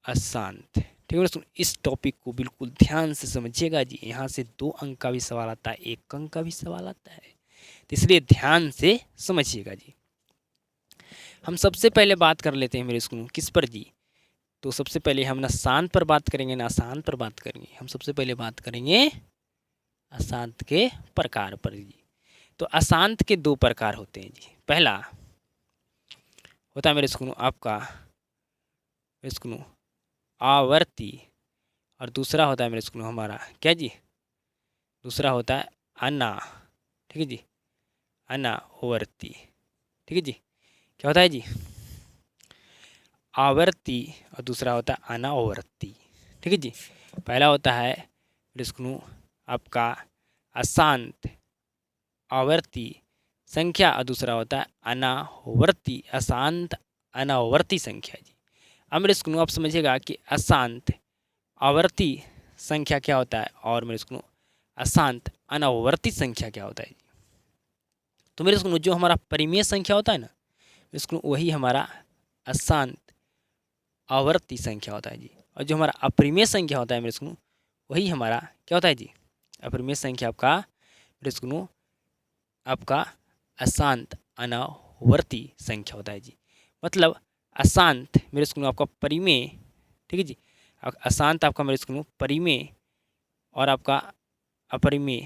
अशांत। ठीक है दोस्तों, इस टॉपिक को बिल्कुल ध्यान से समझिएगा जी, यहाँ से 2 अंक का भी सवाल आता है, 1 अंक का भी सवाल आता है, तो इसलिए ध्यान से समझिएगा जी। हम सबसे पहले बात कर लेते हैं मेरे स्कूल किस पर जी, तो सबसे पहले हम ना शांत पर बात करेंगे ना अशांत पर बात करेंगे। हम सबसे पहले बात करेंगे अशांत के प्रकार पर जी। तो अशांत के 2 प्रकार होते हैं जी। पहला होता है मेरे स्कूल आपका स्कूल आवर्ती, और दूसरा होता है मेरे स्कूल हमारा क्या जी, दूसरा होता है अना। ठीक है जी, अनावर्ती। ठीक है जी, क्या होता है जी आवर्ती और दूसरा होता है अनावर्ती। ठीक है जी, पहला होता है मेरे स्कूल आपका अशांत आवर्ती संख्या और दूसरा होता है अनावर्ती अशांत अनावर्ती संख्या जी। अब मेरे स्कूल आप समझिएगा कि अशांत आवर्ती संख्या क्या होता है और मेरे स्कूल अशांत अनावर्ती संख्या क्या होता है। तो मेरे स्कूल जो हमारा परिमेय संख्या होता है ना स्कूल, वही हमारा अशांत आवर्ती संख्या होता है जी, और जो हमारा अपरिमेय संख्या होता है मेरे स्कूल, वही हमारा क्या होता है जी, अपरिमेय संख्या आपका मेरे स्कूल आपका अशांत अनावर्ती संख्या होता है जी। मतलब अशांत मेरे स्कूल आपका परिमेय, ठीक है जी, अशांत आपका मेरे स्कूल परिमेय और आपका अपरिमेय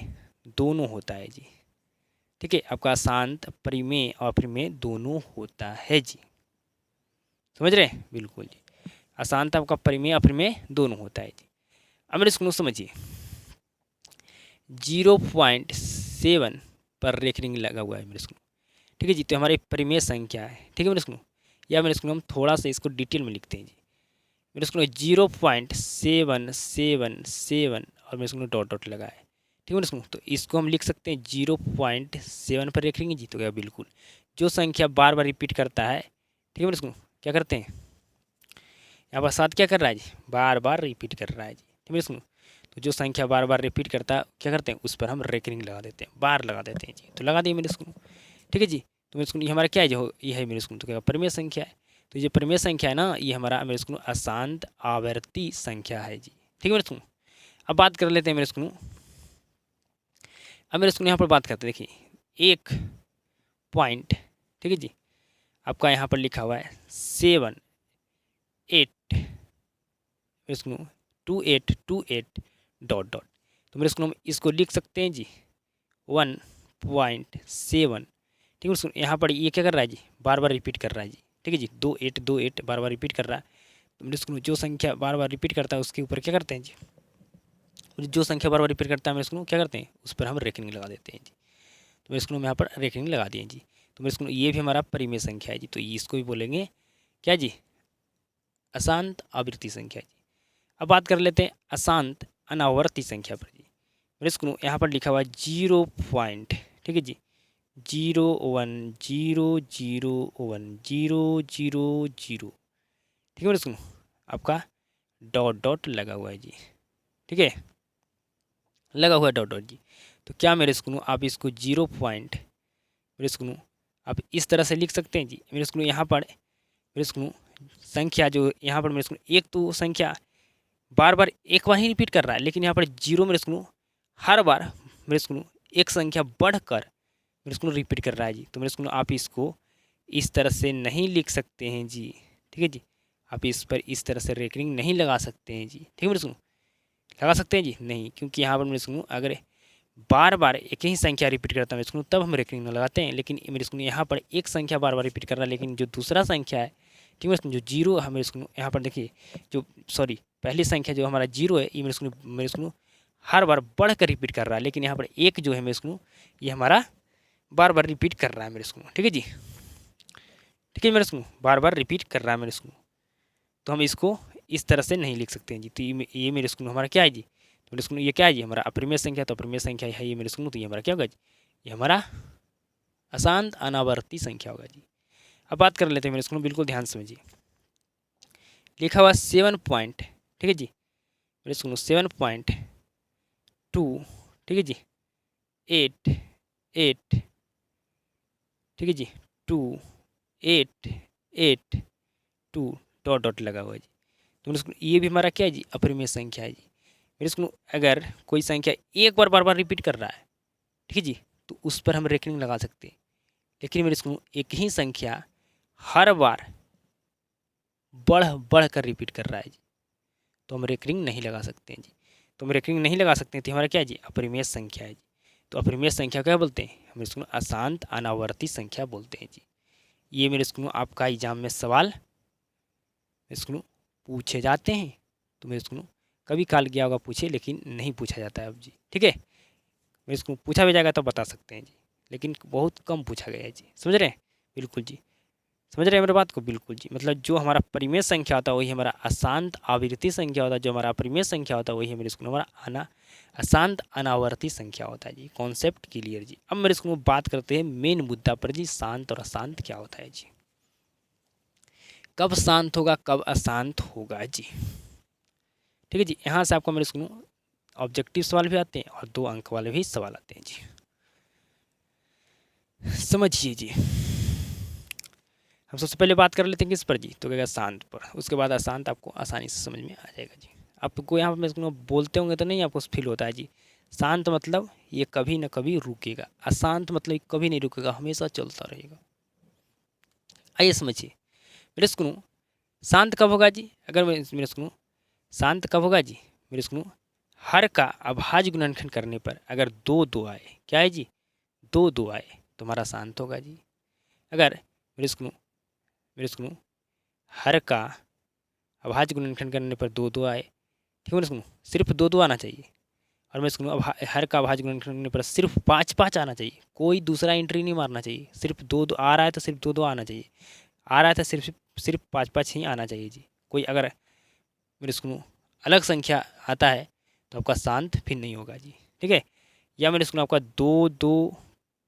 दोनों होता है जी। ठीक है, आपका अशांत परिमेय और अपरिमेय दोनों होता है जी, समझ रहे हैं बिल्कुल जी। अशांत आपका परिमेय अपरिमेय दोनों होता है जी। अब मेरे स्कूल समझिए 0.7 पर रेखरिंग लगा हुआ है मेरे स्कूल। ठीक है जी, तो हमारी परिमेय संख्या है। ठीक है मेरे स्कूल, या मेरे स्कूल हम थोड़ा सा इसको डिटेल में लिखते हैं जी। मेरे स्कूल 0.777 और मेरे स्कूल डॉट डॉट लगा है, ठीक है मेरे स्कूल। तो इसको हम लिख सकते हैं 0.7 पर रखेंगे जी। तो क्या बिल्कुल जो संख्या बार बार रिपीट करता है, ठीक है मेरे स्कूल, क्या करते हैं यहाँ पर 7 क्या कर रहा है जी, बार बार रिपीट कर रहा है जी, ठीक है मेरे स्कूल। तो जो संख्या बार बार रिपीट करता है क्या करते हैं, उस पर हम रेकरिंग लगा देते हैं, बार लगा देते हैं जी। तो लगा दिए मेरे स्कूल, ठीक है जी। तो मेरे स्कूल ये हमारा क्या है जो ये है मेरे स्कूल, तो क्या परिमेय संख्या है। तो ये परिमेय संख्या है ना, ये हमारा मेरे स्कूल अशांत आवर्ती संख्या है जी, ठीक है मेरे स्कूल। अब बात कर लेते हैं मेरे स्कूल, अब मेरे स्कूल यहाँ पर बात करते हैं, देखिए एक पॉइंट, ठीक है जी, आपका यहाँ पर लिखा हुआ है 7 8 मेरे स्कूल 2828 डॉट डॉट। तो मेरे स्कूल हम इसको लिख सकते हैं जी 1.7, ठीक है मेरे स्कूल। यहाँ पर ये क्या कर रहा है जी, बार बार रिपीट कर रहा है जी, ठीक है जी, 2828 बार बार रिपीट कर रहा है। तो मेरे स्कूल जो संख्या बार बार रिपीट करता है उसके ऊपर क्या करते हैं जी, जो संख्या बार बार रिपीट करता है मेरे स्कूल क्या करते हैं, उस पर हम रेकरिंग लगा देते हैं जी। तो मेरे स्कूल में यहाँ पर रेकरिंग लगा दिए जी। तो मेरे स्कूल ये भी हमारा परिमेय संख्या है जी। तो इसको भी बोलेंगे क्या जी, अशांत आवृत्ति संख्या जी। अब बात कर लेते हैं अशांत अनावर्ती संख्या पर जी। मेरे स्कूल यहाँ पर लिखा हुआ है 0 पॉइंट, ठीक है जी, 0 1 0 0 1 0 0 0, ठीक है मेरे स्कूल। आपका डॉट डॉट लगा हुआ है जी, ठीक है, लगा हुआ है डॉट डॉट जी। तो क्या मेरे स्कूल आप इसको 0 पॉइंट मेरे स्कूल आप इस तरह से लिख सकते हैं जी। मेरे स्कूल यहाँ पर मेरे स्कूल संख्या जो यहाँ पर मेरे स्कूल एक तो संख्या बार बार एक बार ही रिपीट कर रहा है, लेकिन यहाँ पर 0 मेरे स्कूल हर बार मेरे स्कूल एक संख्या बढ़कर मेरे स्कूल रिपीट कर रहा है जी। तो मेरे स्कूल आप इसको इस तरह से नहीं लिख सकते हैं जी, ठीक है जी। आप इस पर इस तरह से रेकरिंग नहीं लगा सकते हैं जी, ठीक है मेरे स्कूल। लगा सकते हैं जी नहीं, क्योंकि यहाँ पर मेरे स्कूल अगर बार बार एक ही संख्या रिपीट करता है मेरे स्कूल तब हम रेकरिंग में लगाते हैं। लेकिन मेरे स्कूल यहाँ पर एक संख्या बार बार रिपीट कर रहा है, लेकिन जो दूसरा संख्या है, ठीक है मेरे स्कूल, जो 0 है मेरे स्कूल यहाँ पर देखिए, जो सॉरी पहली संख्या जो हमारा 0 है ये मेरे स्कूल हर बार बढ़ कर रिपीट कर रहा है। लेकिन यहाँ पर एक जो है मेरे स्कूल ये हमारा बार बार रिपीट कर रहा है मेरे स्कूल, ठीक है जी, ठीक है मेरे स्कूल, बार बार रिपीट कर रहा है मेरे स्कूल। तो हम इसको इस तरह से नहीं लिख सकते हैं जी। तो ये मेरे स्कूल हमारा क्या है जी, तो मेरे स्कूल ये क्या है जी, हमारा अपरिमेय संख्या। तो अपरिमेय संख्या है ये मेरे स्कूल, तो ये हमारा क्या होगा जी, ये हमारा अशांत अनावर्ती संख्या होगा जी। अब बात कर लेते हैं मेरे स्कूल, बिल्कुल ध्यान समझिए, लिखा हुआ 7 पॉइंट, ठीक है जी, मेरे स्कूल 7.2, ठीक है जी, 8 8, ठीक है जी, 2 8 8 2 डॉट डॉट लगा हुआ है जी। तो मेरे स्कूल ये भी हमारा क्या है जी, अपरिमेय संख्या है जी। मेरे स्कूल अगर कोई संख्या एक बार बार बार रिपीट कर रहा है, ठीक है जी, तो उस पर हम रेकरिंग लगा सकते हैं। लेकिन मेरे स्कूल एक ही संख्या हर बार बढ़ बढ़ कर रिपीट कर रहा है जी, तो हम रेकरिंग नहीं लगा सकते हैं जी। तो हम रेकरिंग नहीं लगा सकते हैं, तो हमारा क्या है जी, अपरिमेय संख्या है जी। तो अपरिमेय संख्या क्या बोलते हैं, हम इसको अशांत अनावर्ती संख्या बोलते हैं जी। ये मेरे स्कूल आपका एग्जाम में सवाल स्कूल पूछे जाते हैं। तो मेरे स्कूल कभी काल गया होगा पूछे, लेकिन नहीं पूछा जाता है अब जी, ठीक है। मेरे स्कूल पूछा भी जाएगा तो बता सकते हैं जी, लेकिन बहुत कम पूछा गया है जी, समझ रहे हैं, बिल्कुल जी, समझ रहे हैं मेरे बात को, बिल्कुल जी। मतलब जो हमारा परिमेय संख्या होता है वही हमारा अशांत आवृत्ति संख्या होता है, जो हमारा अपरिमेय संख्या होता है वही मेरे स्कूल हमारा अशांत अनावर्ती संख्या होता है जी। कॉन्सेप्ट क्लियर जी। अब मेरे स्कूल में बात करते हैं मेन मुद्दा पर जी, शांत और अशांत क्या होता है जी, कब शांत होगा कब अशांत होगा जी, ठीक है जी। यहाँ से आपको मेरे स्कूल ऑब्जेक्टिव सवाल भी आते हैं और 2 अंक वाले भी सवाल आते हैं जी, समझिए जी। हम सबसे पहले बात कर लेते हैं किस पर जी, तो क्या शांत पर, उसके बाद अशांत आपको आसानी से समझ में आ जाएगा जी। आपको यहाँ पर मेरे बोलते होंगे तो नहीं आपको फील होता है जी, शांत मतलब ये कभी ना कभी रुकेगा, अशांत मतलब कभी नहीं रुकेगा, हमेशा चलता रहेगा। आइए समझिए, मेरे स्कूल शांत कब होगा जी, अगर मेरे स्कूल शांत कब होगा जी, मेरे स्कूल हर का अभाज्य गुणनखंड करने पर अगर 2 2 आए, क्या है जी, 2 2 आए तो हमारा शांत होगा जी। अगर मेरे स्कूल हर का अभाज्य गुणनखंड करने पर 2 2 आए, ठीक है मेरे स्कूल, सिर्फ 2 2 आना चाहिए। और मेरे स्कूल हर का अभाज्य गुणनखंड करने पर सिर्फ 5 5 आना चाहिए, कोई दूसरा एंट्री नहीं मारना चाहिए। सिर्फ 2 2 आ रहा है तो सिर्फ 2 2 आना चाहिए, आ रहा है तो सिर्फ 5 5 ही आना चाहिए जी। कोई अगर मेरे स्कूल अलग संख्या आता है तो आपका शांत फिर नहीं होगा जी। ठीक है, या मेरे स्कूल आपका 2 2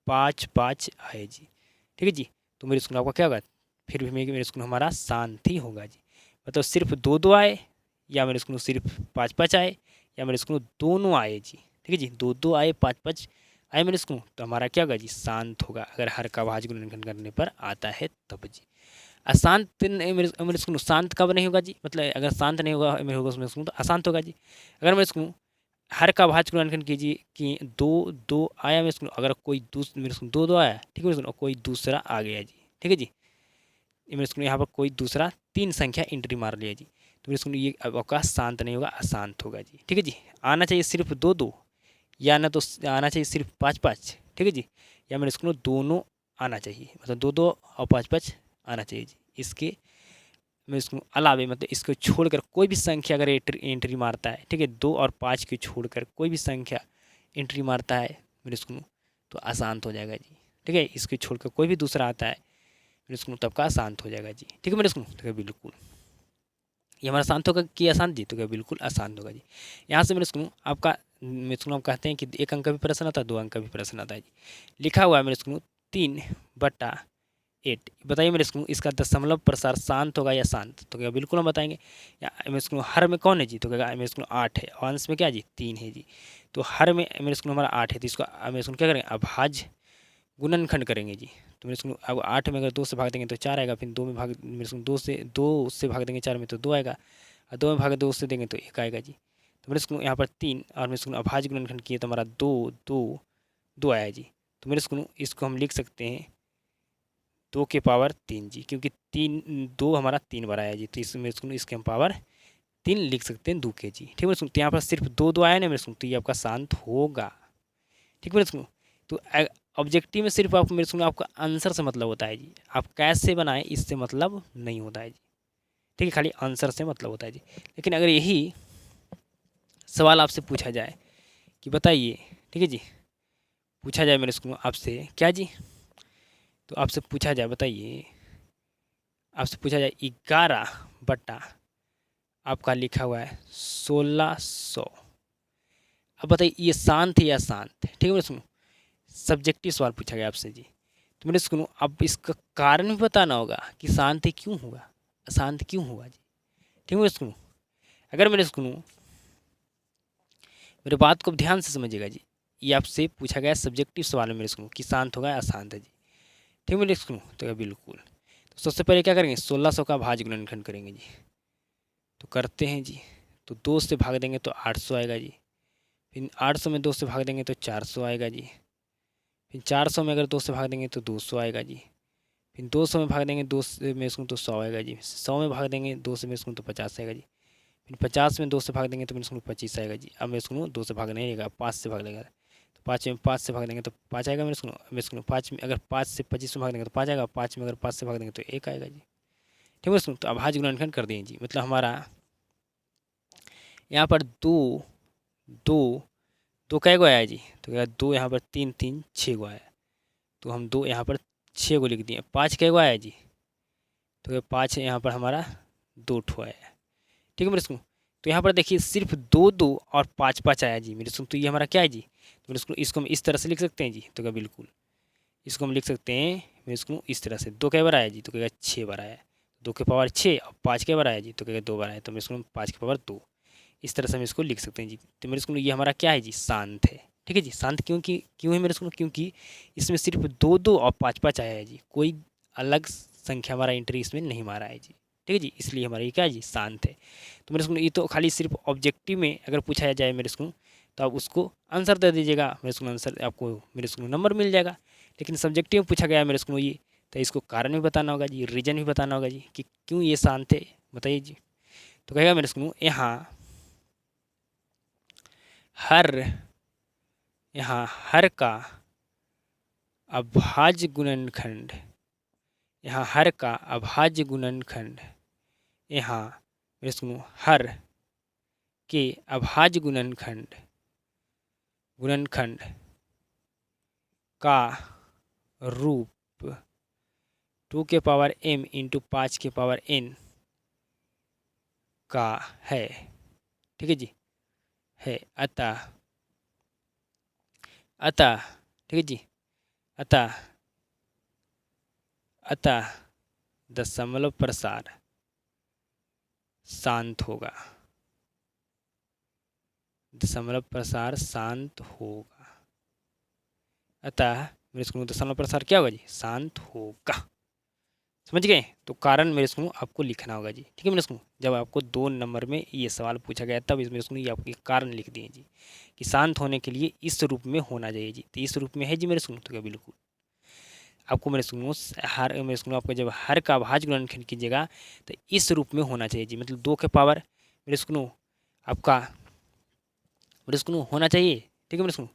5 5 आए जी। ठीक है जी, तो मेरे स्कूल आपका क्या होगा, फिर भी मेरे स्कूल हमारा शांत ही होगा जी। मतलब सिर्फ 2 2 आए, या मेरे स्कूल सिर्फ 5 5 आए, या मेरे स्कूल दोनों आए जी। ठीक है जी, 2 2 आए 5 5 आए मेरे स्कूल, तो हमारा क्या होगा जी, शांत होगा। अगर हर का भाज्य गुणनखंड करने पर आता है तब जी। अशांत मेरे स्कूल शांत कब नहीं होगा जी, मतलब अगर शांत नहीं होगा मेरे होगा मेरे स्कूल तो अशांत होगा जी। अगर मेरे स्कूल हर का भाज्य गुणनखंड कीजिए कि 2 2 आया मेरे स्कूल, अगर कोई मेरे स्कूल 2 2 आया, ठीक है मेरे स्कूल, कोई दूसरा आ गया जी। ठीक है जी, ये मेरे स्कूल यहाँ पर कोई दूसरा 3 संख्या एंट्री मार लिया जी, तो मेरे स्कूल ये अवकाश शांत नहीं होगा, अशांत होगा जी। ठीक है जी, आना चाहिए सिर्फ 2 2, या ना तो आना चाहिए सिर्फ 5 5। ठीक है जी, या मेरे स्कूल दोनों आना चाहिए, मतलब 2 2 और 5 5 आना चाहिए जी। इसके मेरे स्कूल अलावे, मतलब इसको छोड़कर कोई भी संख्या अगर एंट्री मारता है, ठीक है, 2 और 5 को छोड़कर कोई भी संख्या एंट्री मारता है मेरे स्कूल, तो अशांत हो जाएगा जी। ठीक है, इसको छोड़कर कोई भी दूसरा आता है मेरे स्कूल, तब का अशांत हो जाएगा जी। ठीक है मेरे स्कूल, तो क्या बिल्कुल ये हमारा शांत होगा कि अशांत जी, तो क्या बिल्कुल अशांत होगा जी। यहाँ से मेरे स्कूल आपका मेरे स्कूल हम कहते हैं कि 1 अंक का भी प्रश्न आता है, 2 अंक का भी प्रश्न आता है जी। लिखा हुआ है मेरे स्कूल 3/8, बताइए मेरे स्कूल इसका दशमलव प्रसार शांत होगा या शांत, तो क्या बिल्कुल हम बताएंगे। या मेरे स्कूल हर में कौन है जी, तो क्या मेरे स्कूल 8 है, और अंश में क्या जी 3 है जी। तो हर में मेरे स्कूल हमारा 8 है, तो इसको मेरे स्कूल क्या करेंगे, अभाज्य गुणनखंड करेंगे जी। तो मेरे स्कूल अब 8 में अगर 2 से भाग देंगे तो 4 आएगा, फिर 2 में भाग मेरे स्कूल 2 से भाग देंगे 4 में तो 2 आएगा, और 2 में भाग 2 से देंगे तो 1 आएगा जी। तो मेरे स्कूल यहाँ पर 3, और मेरे स्कूल अभाज्य गुणनखंड किए तो हमारा 2 2 आया जी। तो मेरे स्कूल इसको हम लिख सकते हैं 2 के पावर 3 जी, क्योंकि 2 हमारा 3 बार आया जी, तो इसमें मेरे स्कूल इसके हम पावर 3 लिख सकते हैं 2 के जी। ठीक है मेरे स्कूल, तो यहाँ पर सिर्फ 2 2 आया ना मेरे स्कूल, तो ये आपका शांत होगा। ठीक है मेरे स्कूल, तो ऑब्जेक्टिव में सिर्फ आप मेरे स्कूल आपका आंसर से मतलब होता है जी, आप कैसे बनाएं इससे मतलब नहीं होता है जी। ठीक है, खाली आंसर से मतलब होता है जी। लेकिन अगर यही सवाल आपसे पूछा जाए कि बताइए, ठीक है जी, पूछा जाए मेरे स्कूल आपसे क्या जी, तो आपसे पूछा जाए, बताइए, आपसे पूछा जाए 11 बटा आपका लिखा हुआ है 1600, अब बताइए ये शांत है या शांत है। ठीक है मेरे सुनो, सब्जेक्टिव सवाल पूछा गया आपसे जी, तो मेरे सुनो अब इसका कारण भी बताना होगा कि शांत क्यों होगा, अशांत क्यों होगा जी। ठीक है मेरे सुनो, अगर मेरे सुनो मेरे बात को ध्यान से समझिएगा जी, ये आपसे पूछा गया सब्जेक्टिव सवाल है मेरे सुनो कि शांत होगा या अशांत है जी। ठीक है मेरे सुनो, तो बिल्कुल, तो सबसे पहले क्या करेंगे, 1600 का भाज्य गुणनखंड करेंगे जी, तो करते हैं जी। तो 2 से भाग देंगे तो 800 आएगा जी, फिर 800 में 2 से भाग देंगे तो 400 आएगा जी, फिर 400 में अगर 2 से भाग देंगे तो 200 आएगा जी, फिर 200 में भाग देंगे 2 से में इसको तो 100 आएगा जी, 100 में भाग देंगे 2 से में इसको तो 50 आएगा जी, फिर 50 में 2 से भाग देंगे तो मेरे इसको 25 आएगा जी। अब मेरे इसको 2 से भाग नहीं आएगा, 5 से भाग लेगा, तो 5 में 5 से भाग देंगे तो 5 आएगा मेरे इसको 5 में अगर 5 से 25 में भाग देंगे तो 5 आएगा, 5 में अगर 5 से भाग देंगे तो 1 आएगा जी। ठीक है मेरे, तो अभाज्य गुणनखंड कर दें जी, मतलब हमारा यहाँ पर 2 2 2 कै गो आया जी, तो क्या 2 यहाँ पर 3 3 6 गो आया, तो हम 2 यहाँ पर 6 गो लिख दिए। 5 कै गो आया जी, तो क्या 5 यहाँ पर हमारा 2 ठो आया। ठीक है मेरे स्कूल, तो यहाँ पर देखिए सिर्फ 2 2 और 5 5 आया जी मेरे स्कूल, तो ये हमारा क्या है जी, तो मेरे स्कूल इसको हम इस तरह से लिख सकते हैं जी, तो क्या बिल्कुल इसको हम लिख सकते हैं मेरे स्कूल इस तरह से। 2 कै बार आया जी, तो क्या 6 बार आया, 2 के पावर 6 और 5 कै बार आया जी, तो क्या 2 बार आया, तो मेरे स्कूल 5 के पावर 2, इस तरह से हम इसको लिख सकते हैं जी। तो मेरे स्कूल ये हमारा क्या है जी, शांत है। ठीक है जी, शांत क्यों है मेरे स्कूल, क्योंकि इसमें सिर्फ 2 2 और 5 5 आया है जी, कोई अलग संख्या हमारा एंट्री इसमें नहीं मारा है जी। ठीक है जी, इसलिए हमारा ये क्या है जी, शांत है। तो मेरे स्कूल ये तो खाली सिर्फ ऑब्जेक्टिव में अगर पूछा जाए मेरे स्कूल, तो आप उसको आंसर दे दीजिएगा मेरे स्कूल, आंसर आपको मेरे स्कूल नंबर मिल जाएगा। लेकिन सब्जेक्टिव में पूछा गया है मेरे स्कूल ये, तो इसको कारण भी बताना होगा जी, रीजन भी बताना होगा जी कि क्यों ये शांत है, बताइए जी। तो कहेगा मेरे स्कूल हर हर का अभाज्य गुणनखंड, यहाँ हर का अभाज्य गुणनखंड, यहाँ मेरे सुनो हर के अभाज्य गुणनखंड का रूप 2 के पावर m इंटू 5 के पावर n का है। ठीक है जी, है। अतः अतः ठीक है जी, अतः अतः दशमलव प्रसार शांत होगा, दशमलव प्रसार शांत होगा। अतः मेरे स्कूल दशमलव प्रसार क्या होगा जी, शांत होगा। समझ गए? तो कारण मेरे स्कूल आपको लिखना होगा जी। ठीक है मेरे स्कूल, जब आपको 2 नंबर में ये सवाल पूछा गया तब इसमें स्कूल ये आपके कारण लिख दिए जी कि शांत होने के लिए इस रूप में होना चाहिए जी। तो इस रूप में है जी मेरे स्कूल, तो क्या बिल्कुल आपको मेरे स्कूल हर मेरे स्कूल आपका जब हर का भाज्य गुणनखंड कीजिएगा तो इस रूप में होना चाहिए जी। मतलब 2 के पावर मेरे स्कूल आपका मेरे स्कूल होना चाहिए। ठीक है मेरे स्कूल,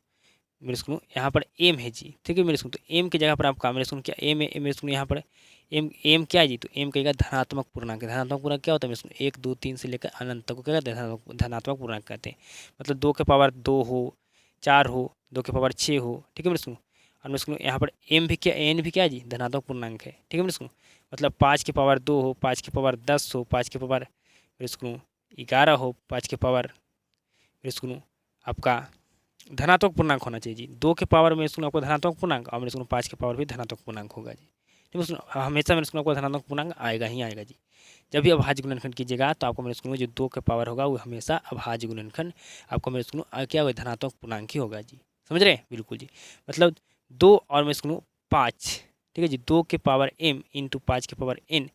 मेरे स्कूल यहाँ पर एम है जी। ठीक है मेरे स्कूल, तो एम की जगह पर आपका मेरे स्कूल क्या एम है, मेरे स्कूल यहाँ पर एम एम क्या है जी, तो एम कहेगा धनात्मक पूर्णांक। धनात्मक पूर्णांक क्या होता है मेरे स्कूल, 1 2 3 से लेकर अनंत तक को क्या कहते हैं, धनात्मक पूर्णांक कहते हैं। मतलब 2 के पावर 2 हो, 4 हो, 2 के पावर 6 हो। ठीक है मेरे स्कूल, और मेरे स्कूल यहाँ पर एम भी क्या, एन भी क्या है जी, धनात्मक पूर्णांक है। ठीक है मेरे स्कूल, मतलब 5 के पावर 2 हो, 5 के पावर 10 हो, 5 के पावर मेरे स्कूल 11 हो, 5 के पावर मेरे स्कूल आपका धनात्मक पूर्णांक होना चाहिए जी। 2 के पावर में स्कूल आपको धनात्मक पूर्णांक और मेरे स्कूल 5 के पावर भी धनात्मक पूर्णांक होगा जी। ठीक है, हमेशा मेरे स्कूल आपको धनात्मक पूर्णांक आएगा ही आएगा जी। जब भी अभाज्य गुणनखंड कीजिएगा तो आपको मेरे स्कूल में जो 2 के पावर होगा वो हमेशा अभाज्य गुणनखंड आपको मेरे स्कूल क्या होगा, धनात्मक पूर्णांक ही होगा जी। समझ रहे हैं? बिल्कुल जी। मतलब 2 और मेरे स्कूल 5, ठीक है जी, 2 के पावर m इंटू 5 के पावर n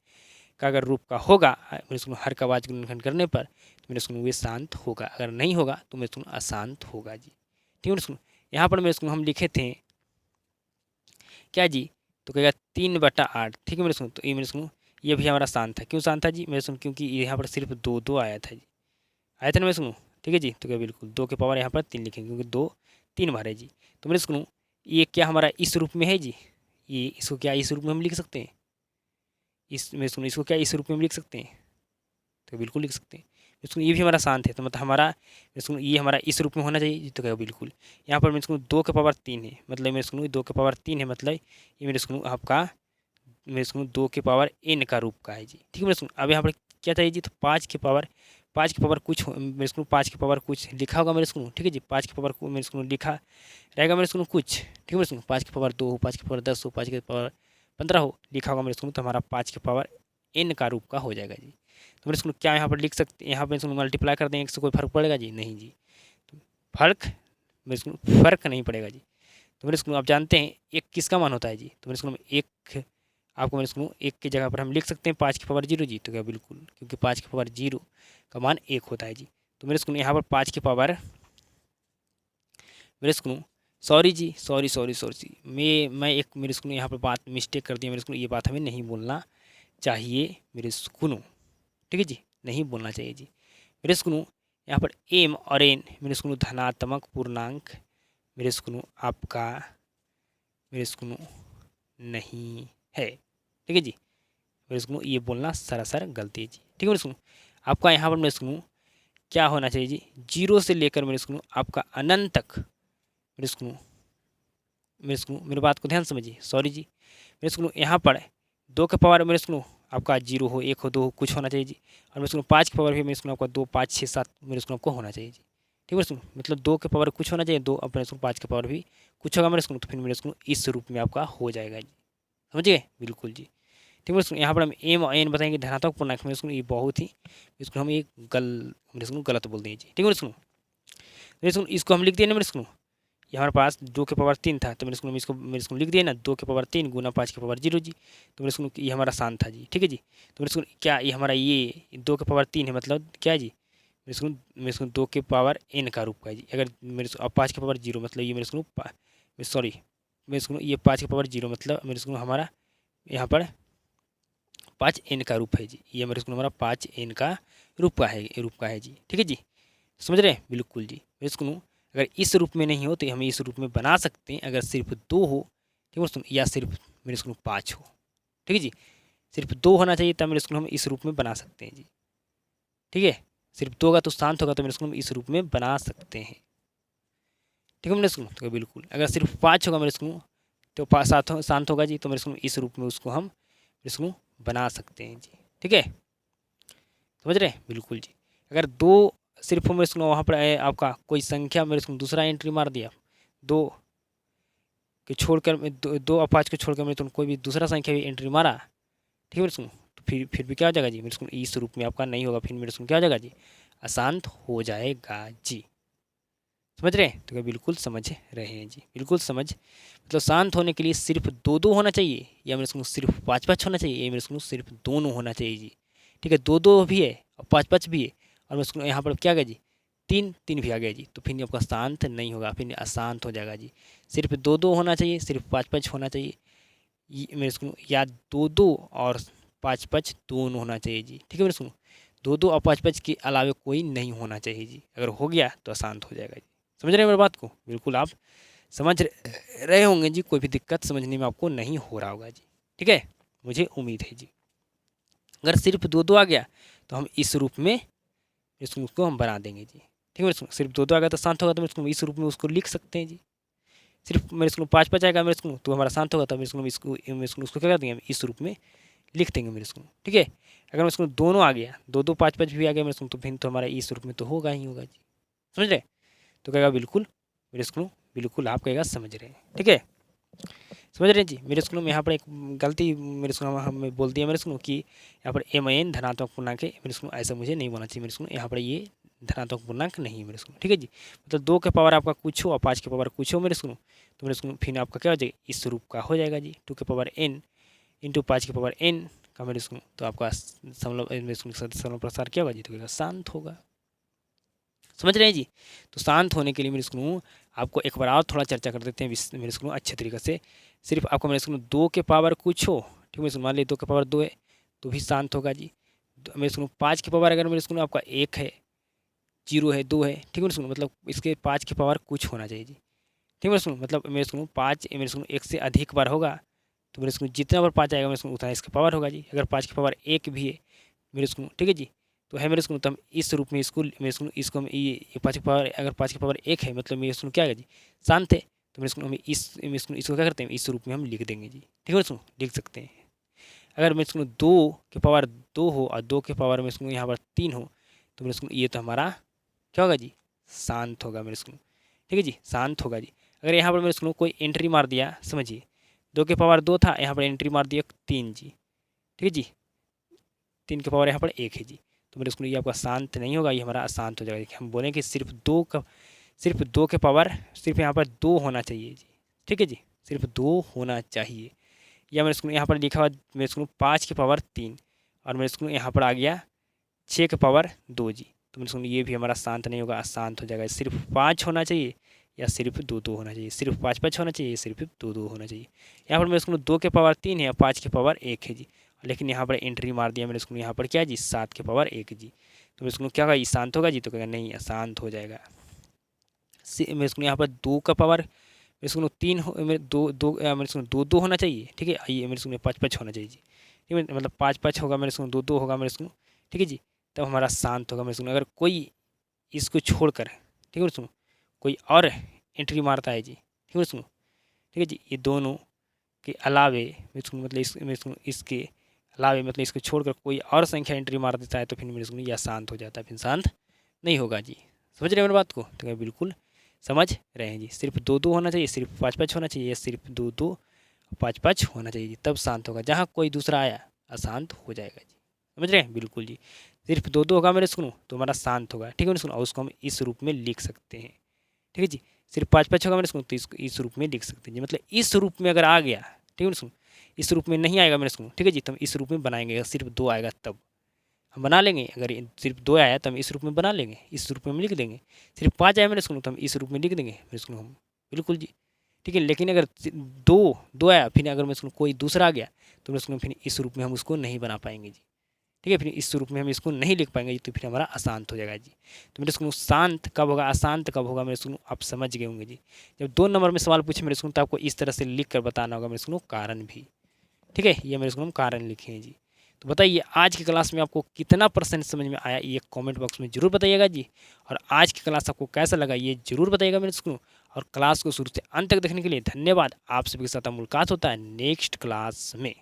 का अगर रूप का होगा मेरे स्कूल हर का भाज्य गुणनखंड करने पर तो मेरे स्कूल वे शांत होगा, अगर नहीं होगा तो मेरे स्कूल अशांत होगा जी। ठीक है मेरे स्कूल, यहाँ पर मेरे स्कूल हम लिखे थे क्या जी, तो कहेगा 3/8। ठीक है मेरे स्कूल, तो ये मेरे स्कूल ये भी हमारा शांत था। क्यों शांत था जी मेरे स्कूल, क्योंकि यहाँ पर सिर्फ 2 2 आया था जी, आया था ना मेरे स्कूल। ठीक है जी, तो क्या बिल्कुल 2 के पावर यहाँ पर 3 लिखेंगे क्योंकि 2 3 बार है जी। तो मेरे स्कूल ये क्या हमारा इस रूप में है जी, ये इसको क्या इस रूप में हम लिख सकते हैं, इस मेरे स्कूल इसको क्या इस रूप में हम लिख सकते हैं, तो बिल्कुल लिख सकते हैं। इसको ये भी हमारा शांत है, तो मतलब हमारा इसको ये हमारा इस रूप में होना चाहिए तो क्या बिल्कुल। यहाँ पर मेरे स्कूल 2 के पावर 3 है, मतलब मेरे स्कूल 2 के पावर 3 है, मतलब ये मेरे स्कूल आपका मेरे स्कूल 2 के पावर n का रूप का है जी। ठीक है मेरे स्कूल, अब यहाँ पर क्या चाहिए जी, तो 5 के पावर कुछ मेरे स्कूल 5 के पावर कुछ लिखा होगा मेरे स्कूल। ठीक है जी, 5 के पावर मेरे स्कूल लिखा रहेगा मेरे स्कूल कुछ। ठीक है मेरे स्कूल, 5 के पावर 2 हो, 5 के पावर 10 हो, 5 के पावर 15 हो लिखा होगा मेरे स्कूल, तो हमारा 5 के पावर n का रूप का हो जाएगा जी। तो मेरे स्कूल क्या यहाँ पर लिख सकते, यहाँ पर स्कूल मल्टीप्लाई कर देंगे, इससे कोई फर्क पड़ेगा जी, नहीं जी, तो फर्क मेरे स्कूल फर्क नहीं पड़ेगा जी। तो मेरे स्कूल आप जानते हैं एक किसका मान होता है जी, तो मेरे स्कूल में एक आपको मेरे स्कूल 1 की जगह पर हम लिख सकते हैं 5 की पावर 0 जी, तो क्या बिल्कुल, क्योंकि 5 की पावर 0 का मान 1 होता है जी। तो मेरे स्कूल यहाँ पर 5 की पावर मेरे स्कूल सॉरी जी, सॉरी सॉरी सॉरी मैं एक मेरे स्कूल यहाँ पर बात मिस्टेक कर दिया मेरे स्कूल, ये बात हमें नहीं बोलना चाहिए मेरे स्कूल। ठीक है जी, नहीं बोलना चाहिए जी। मेरे स्कूल यहाँ पर एम और एन मेरे स्कूल धनात्मक पूर्णांक मेरे स्कूल आपका मेरे स्कूल नहीं है। ठीक है जी, मेरे स्कूल ये बोलना सरासर गलती है जी। ठीक है मेरे स्कूल, आपका यहाँ पर मेरे स्कूल क्या होना चाहिए जी, 0 से लेकर मेरे स्कूल आपका अनंत तक मेरे स्कूल मेरे बात को ध्यान समझिए, सॉरी जी। मेरे स्कूल यहाँ पर 2 के पावर मेरे स्कूल आपका 0 हो, 1 हो, 2 हो, कुछ होना चाहिए जी। और मेरे स्कूल 5 के पावर भी मेरे स्कूल आपका 2 5 6 7 मेरे स्कूल आपको होना चाहिए जी। ठीक है मेरे स्कूल, मतलब 2 के पावर कुछ होना चाहिए, 2 अपने स्कूल 5 के पावर भी कुछ होगा मेरे स्कूल, तो फिर मेरे स्कूल इस रूप में आपका हो जाएगा जी। समझ गए? बिल्कुल जी। ठीक है, यहाँ पर हम एम और एन बताएंगे धनात्मक पूर्णांक में, इसको ये बहुत ही इसको हम एक मेरे स्कूल गलत बोल देंगे जी। ठीक है मेरे स्कूल इसको हम लिख दिए ना मेरे स्कूल, ये हमारे पास 2 के पावर 3 था, तो मेरे स्कूल में इसको मेरे स्कूल लिख दिए ना 2 के पावर 3 गुना 5 के पावर 0 जी। तो मेरे स्कूल ये हमारा शांत था जी। ठीक है जी, तो मेरे स्कूल क्या ये हमारा ये 2 के पावर 3 है, मतलब क्या है जी, मेरे स्कूल 2 के पावर n का रूप का है जी। अगर मेरे स्कूल 5 के पावर 0 मतलब ये मेरे स्कूल सॉरी मेरे स्कूल ये 5 के पावर 0 मतलब मेरे स्कूल हमारा यहाँ पर 5n का रूप है जी। ये मेरे स्कूल हमारा 5n का रूप का है जी। ठीक है जी, समझ रहे हैं? बिल्कुल जी। मेरे स्कूल अगर इस रूप में नहीं हो तो हम इस रूप में बना सकते हैं, अगर सिर्फ 2 हो, ठीक है दोस्तों, या सिर्फ मेरे स्कूल 5 हो। ठीक है जी, सिर्फ 2 होना चाहिए तब मेरे स्कूल हम इस रूप में बना सकते हैं जी। ठीक है, सिर्फ 2 होगा तो शांत होगा, तो मेरे स्कूल में इस रूप में बना सकते हैं। ठीक है मेरे स्कूल, तो बिल्कुल अगर सिर्फ 5 होगा मेरे स्कूल तो शांत होगा जी, तो मेरे स्कूल इस रूप में उसको हम मेरे स्कूल बना सकते हैं जी। ठीक है, समझ रहे हैं? बिल्कुल जी। अगर 2 सिर्फ मेरे स्कूल वहाँ पर आपका कोई संख्या मेरे स्कूल दूसरा एंट्री मार दिया, 2 के छोड़कर 2 और 5 को छोड़कर मेरे स्कूल कोई भी दूसरा संख्या भी एंट्री मारा, ठीक है मेरे स्कूल, तो फिर भी क्या हो जाएगा जी, मेरे स्कूल इस रूप में आपका नहीं होगा, फिर मेरे स्कूल क्या हो जाएगा जी, अशांत हो जाएगा जी। समझ रहे हैं? तो क्या बिल्कुल समझ रहे हैं जी, बिल्कुल समझ, मतलब शांत होने के लिए सिर्फ 2-2 होना चाहिए या मेरे स्कूल सिर्फ 5-5 होना चाहिए, ये मेरे स्कूल सिर्फ दोनों होना चाहिए जी। ठीक है, 2-2 भी है और 5-5 भी है, और मेरे स्कूल यहाँ पर क्या गया जी, 3-3 भी आ गया जी, तो फिर आपका शांत नहीं होगा, फिर अशांत हो जाएगा जी। सिर्फ 2-2 होना चाहिए, सिर्फ 5-5 होना चाहिए, मेरे स्कूल या 2-2 और 5-5 दोनों होना चाहिए जी। ठीक है मेरे स्कूल, 2-2 और 5-5 के अलावा कोई नहीं होना चाहिए जी, अगर हो गया तो अशांत हो जाएगा जी। समझ रहे हैं मेरी बात को? बिल्कुल आप समझ रहे होंगे जी, कोई भी दिक्कत समझने में आपको नहीं हो रहा होगा जी। ठीक है, मुझे उम्मीद है जी। अगर सिर्फ 2-2 आ गया तो हम इस रूप में इसको हम बना देंगे जी। ठीक है मेरे स्कूल, सिर्फ 2-2 आ गया तो शांत होगा, तो मेरे स्कूल इस रूप में उसको लिख सकते हैं जी। सिर्फ मेरे स्कूल 5-5 आएगा मेरे स्कूल तो हमारा शांत होगा, तो मेरे स्कूल उसको क्या कर देंगे, हम इस रूप में लिख देंगे मेरे स्कूल। ठीक है, अगर मेरे स्कूल दोनों आ गया, 2-2 5-5 भी आ गया मेरे स्कूल, तो फिर तो हमारा इस रूप में तो होगा ही होगा जी। समझ रहे? तो कहेगा बिल्कुल मेरे स्कूल, बिल्कुल आप कहेगा समझ रहे हैं। ठीक है, समझ रहे हैं जी। मेरे स्कूल में यहाँ पर एक गलती मेरे स्कूल में हमें बोल दिया मेरे स्कूल की, यहाँ पर एम धनात्मक पूर्णांक है मेरे स्कूल, ऐसा मुझे नहीं बोलना चाहिए मेरे स्कूल, यहाँ पर ये धनात्मक पूर्णांक नहीं है मेरे स्कूल। ठीक है जी, मतलब 2 के पावर आपका कुछ हो और 5 के पावर कुछ हो मेरे स्कूल, तो मेरे स्कूल फिर आपका क्या हो जाएगा, इस रूप का हो जाएगा जी, 2 के पावर n इंटू 5 के पावर n का मेरे स्कूल, तो आपका समलव प्रसार क्या होगा जी, तो शांत होगा। समझ रहे हैं जी। तो शांत होने के लिए मेरे स्कूल आपको एक बार और थोड़ा चर्चा कर देते हैं मेरे स्कूल अच्छे तरीके से। सिर्फ आपको मेरे स्कूल 2 के पावर कुछ हो, ठीक है मेरे स्कूल, मान लीजिए 2 के पावर 2 है तो भी शांत होगा जी। मेरे स्कूल 5 के पावर अगर मेरे स्कूल आपका 1 है, 0 है, 2 है, ठीक है मेरे स्कूल, मतलब इसके 5 के पावर कुछ होना चाहिए जी। ठीक है मेरे स्कूल, मतलब मेरे स्कूल 5 मेरे स्कूल 1 से अधिक बार होगा, तो मेरे स्कूल जितना बार 5 आएगा मेरे स्कूल उतना इसका पावर होगा जी। अगर 5 की पावर 1 भी है मेरे स्कूल, ठीक है जी, तो है मेरे स्कूल, तो हम इस रूप में मेरे स्कूल इसको हम ये 5 की पावर, अगर 5 की पावर 1 है मतलब मेरे स्कूल क्या है जी, शांत है, तो मेरे स्कूल हम इसको क्या करते हैं, इस रूप में हम लिख देंगे जी। ठीक है मेरे स्कूल, लिख सकते हैं। अगर मेरे स्कूल 2 के पावर 2 हो और 2 के पावर मेरे स्कूल यहाँ पर 3 हो, तो मेरे स्कूल ये तो हमारा क्या होगा जी, शांत होगा मेरे स्कूल। ठीक है जी, शांत होगा जी। अगर यहाँ पर मेरे स्कूल कोई एंट्री मार दिया, समझिए 2 के पावर 2 था, यहाँ पर एंट्री मार दिया 3 जी। ठीक है जी, 3 के पावर यहाँ पर 1 है जी, तो मेरे स्कूल ये आपका शांत नहीं होगा, ये हमारा अशांत हो जाएगा। हम बोलें कि सिर्फ 2 के पावर सिर्फ यहाँ पर 2 होना चाहिए जी। ठीक है जी, सिर्फ 2 होना चाहिए। या मेरे स्कूल यहाँ पर लिखा हुआ मेरे स्कूल 5 के पावर 3 और मेरे स्कूल यहाँ पर आ गया 6 के पावर 2 जी, तो मेरे स्कूल ये भी हमारा शांत नहीं होगा, अशांत हो जाएगा। सिर्फ 5 होना चाहिए या सिर्फ 2-2 होना चाहिए, सिर्फ 5-5 होना चाहिए, सिर्फ 2-2 होना चाहिए। यहाँ पर मेरे स्कूल 2 के पावर 3 है और 5 के पावर 1 है जी, लेकिन यहाँ पर एंट्री मार दिया मेरे स्कूल यहाँ पर क्या जी, 7 के पावर 1 जी, तो मेरे स्कूल क्या होगा, ये शांत होगा जी, तो कहेगा नहीं अशांत हो जाएगा। मेरे स्कूल यहाँ पर 2 का पावर मेरे स्कूल 3 हो, मेरे 2 मेरे स्कूल 2-2 होना चाहिए। ठीक है, ये मेरे स्कूल में 5-5 होना चाहिए जी। ठीक है, मतलब 5-5 होगा मेरे स्कूल, 2-2 होगा मेरे स्कूल। ठीक है जी, तब हमारा शांत होगा मेरे स्कूल। अगर कोई इसको छोड़कर, ठीक है मेरे स्कूल, कोई और एंट्री मारता है जी, ठीक है मेरे स्कूल, ठीक है जी, ये दोनों के अलावे मेरे स्कूल, मतलब मेरे स्कूल इसके अलावे मतलब इसको छोड़कर कोई और संख्या एंट्री मार देता है, तो फिर मेरे स्कूल यह शांत हो जाता है, फिर शांत नहीं होगा जी। समझ रहे हैं मेरी बात को? तो बिल्कुल समझ रहे हैं जी। सिर्फ 2-2 होना चाहिए, सिर्फ 5-5 होना चाहिए, सिर्फ 2-2 5-5 होना चाहिए जी, तब शांत होगा। जहाँ कोई दूसरा आया अशांत हो जाएगा जी। समझ रहे हैं? बिल्कुल जी। सिर्फ 2-2 होगा मेरे स्कूल तो हमारा शांत होगा। ठीक है मेरे स्कूल, और उसको हम इस रूप में लिख सकते हैं। ठीक है जी, सिर्फ 5-5 होगा मेरे स्कूल तो इसको इस रूप में लिख सकते हैं जी, मतलब इस रूप में अगर आ गया, ठीक है मेरे स्कूल, इस रूप में नहीं आएगा मेरे स्कूल, ठीक है जी, तो हम इस रूप में बनाएंगे। अगर सिर्फ 2 आएगा तब हम बना लेंगे, अगर सिर्फ 2 आया तो हम इस रूप में बना लेंगे, इस रूप में हम लिख देंगे। सिर्फ 5 आया मेरे स्कूल तो हम इस रूप में लिख देंगे मेरे स्कूल हम, बिल्कुल जी। ठीक है, लेकिन अगर 2 आया फिर अगर मेरे स्कूल कोई दूसरा आ गया तो मेरे स्कूल फिर इस रूप में हम उसको नहीं बना पाएंगे जी। ठीक है, फिर इस रूप में हम इसको नहीं लिख पाएंगे जी, तो फिर हमारा अशांत हो जाएगा जी। तो मेरे स्कूल शांत कब होगा, अशांत कब होगा मेरे स्कूल, आप समझ गए होंगे जी। जब 2 नंबर में सवाल पूछे मेरे स्कूल तो आपको इस तरह से लिख कर बताना होगा मेरे स्कूल कारण भी। ठीक है, ये मेरे स्कूल हम कारण लिखे हैं जी। तो बताइए आज की क्लास में आपको कितना % समझ में आया, ये कमेंट बॉक्स में ज़रूर बताइएगा जी। और आज की क्लास आपको कैसा लगा ये ज़रूर बताइएगा मेरे स्कूल। और क्लास को शुरू से अंत तक देखने के लिए धन्यवाद। आप सभी के साथ मुलाकात होता है नेक्स्ट क्लास में।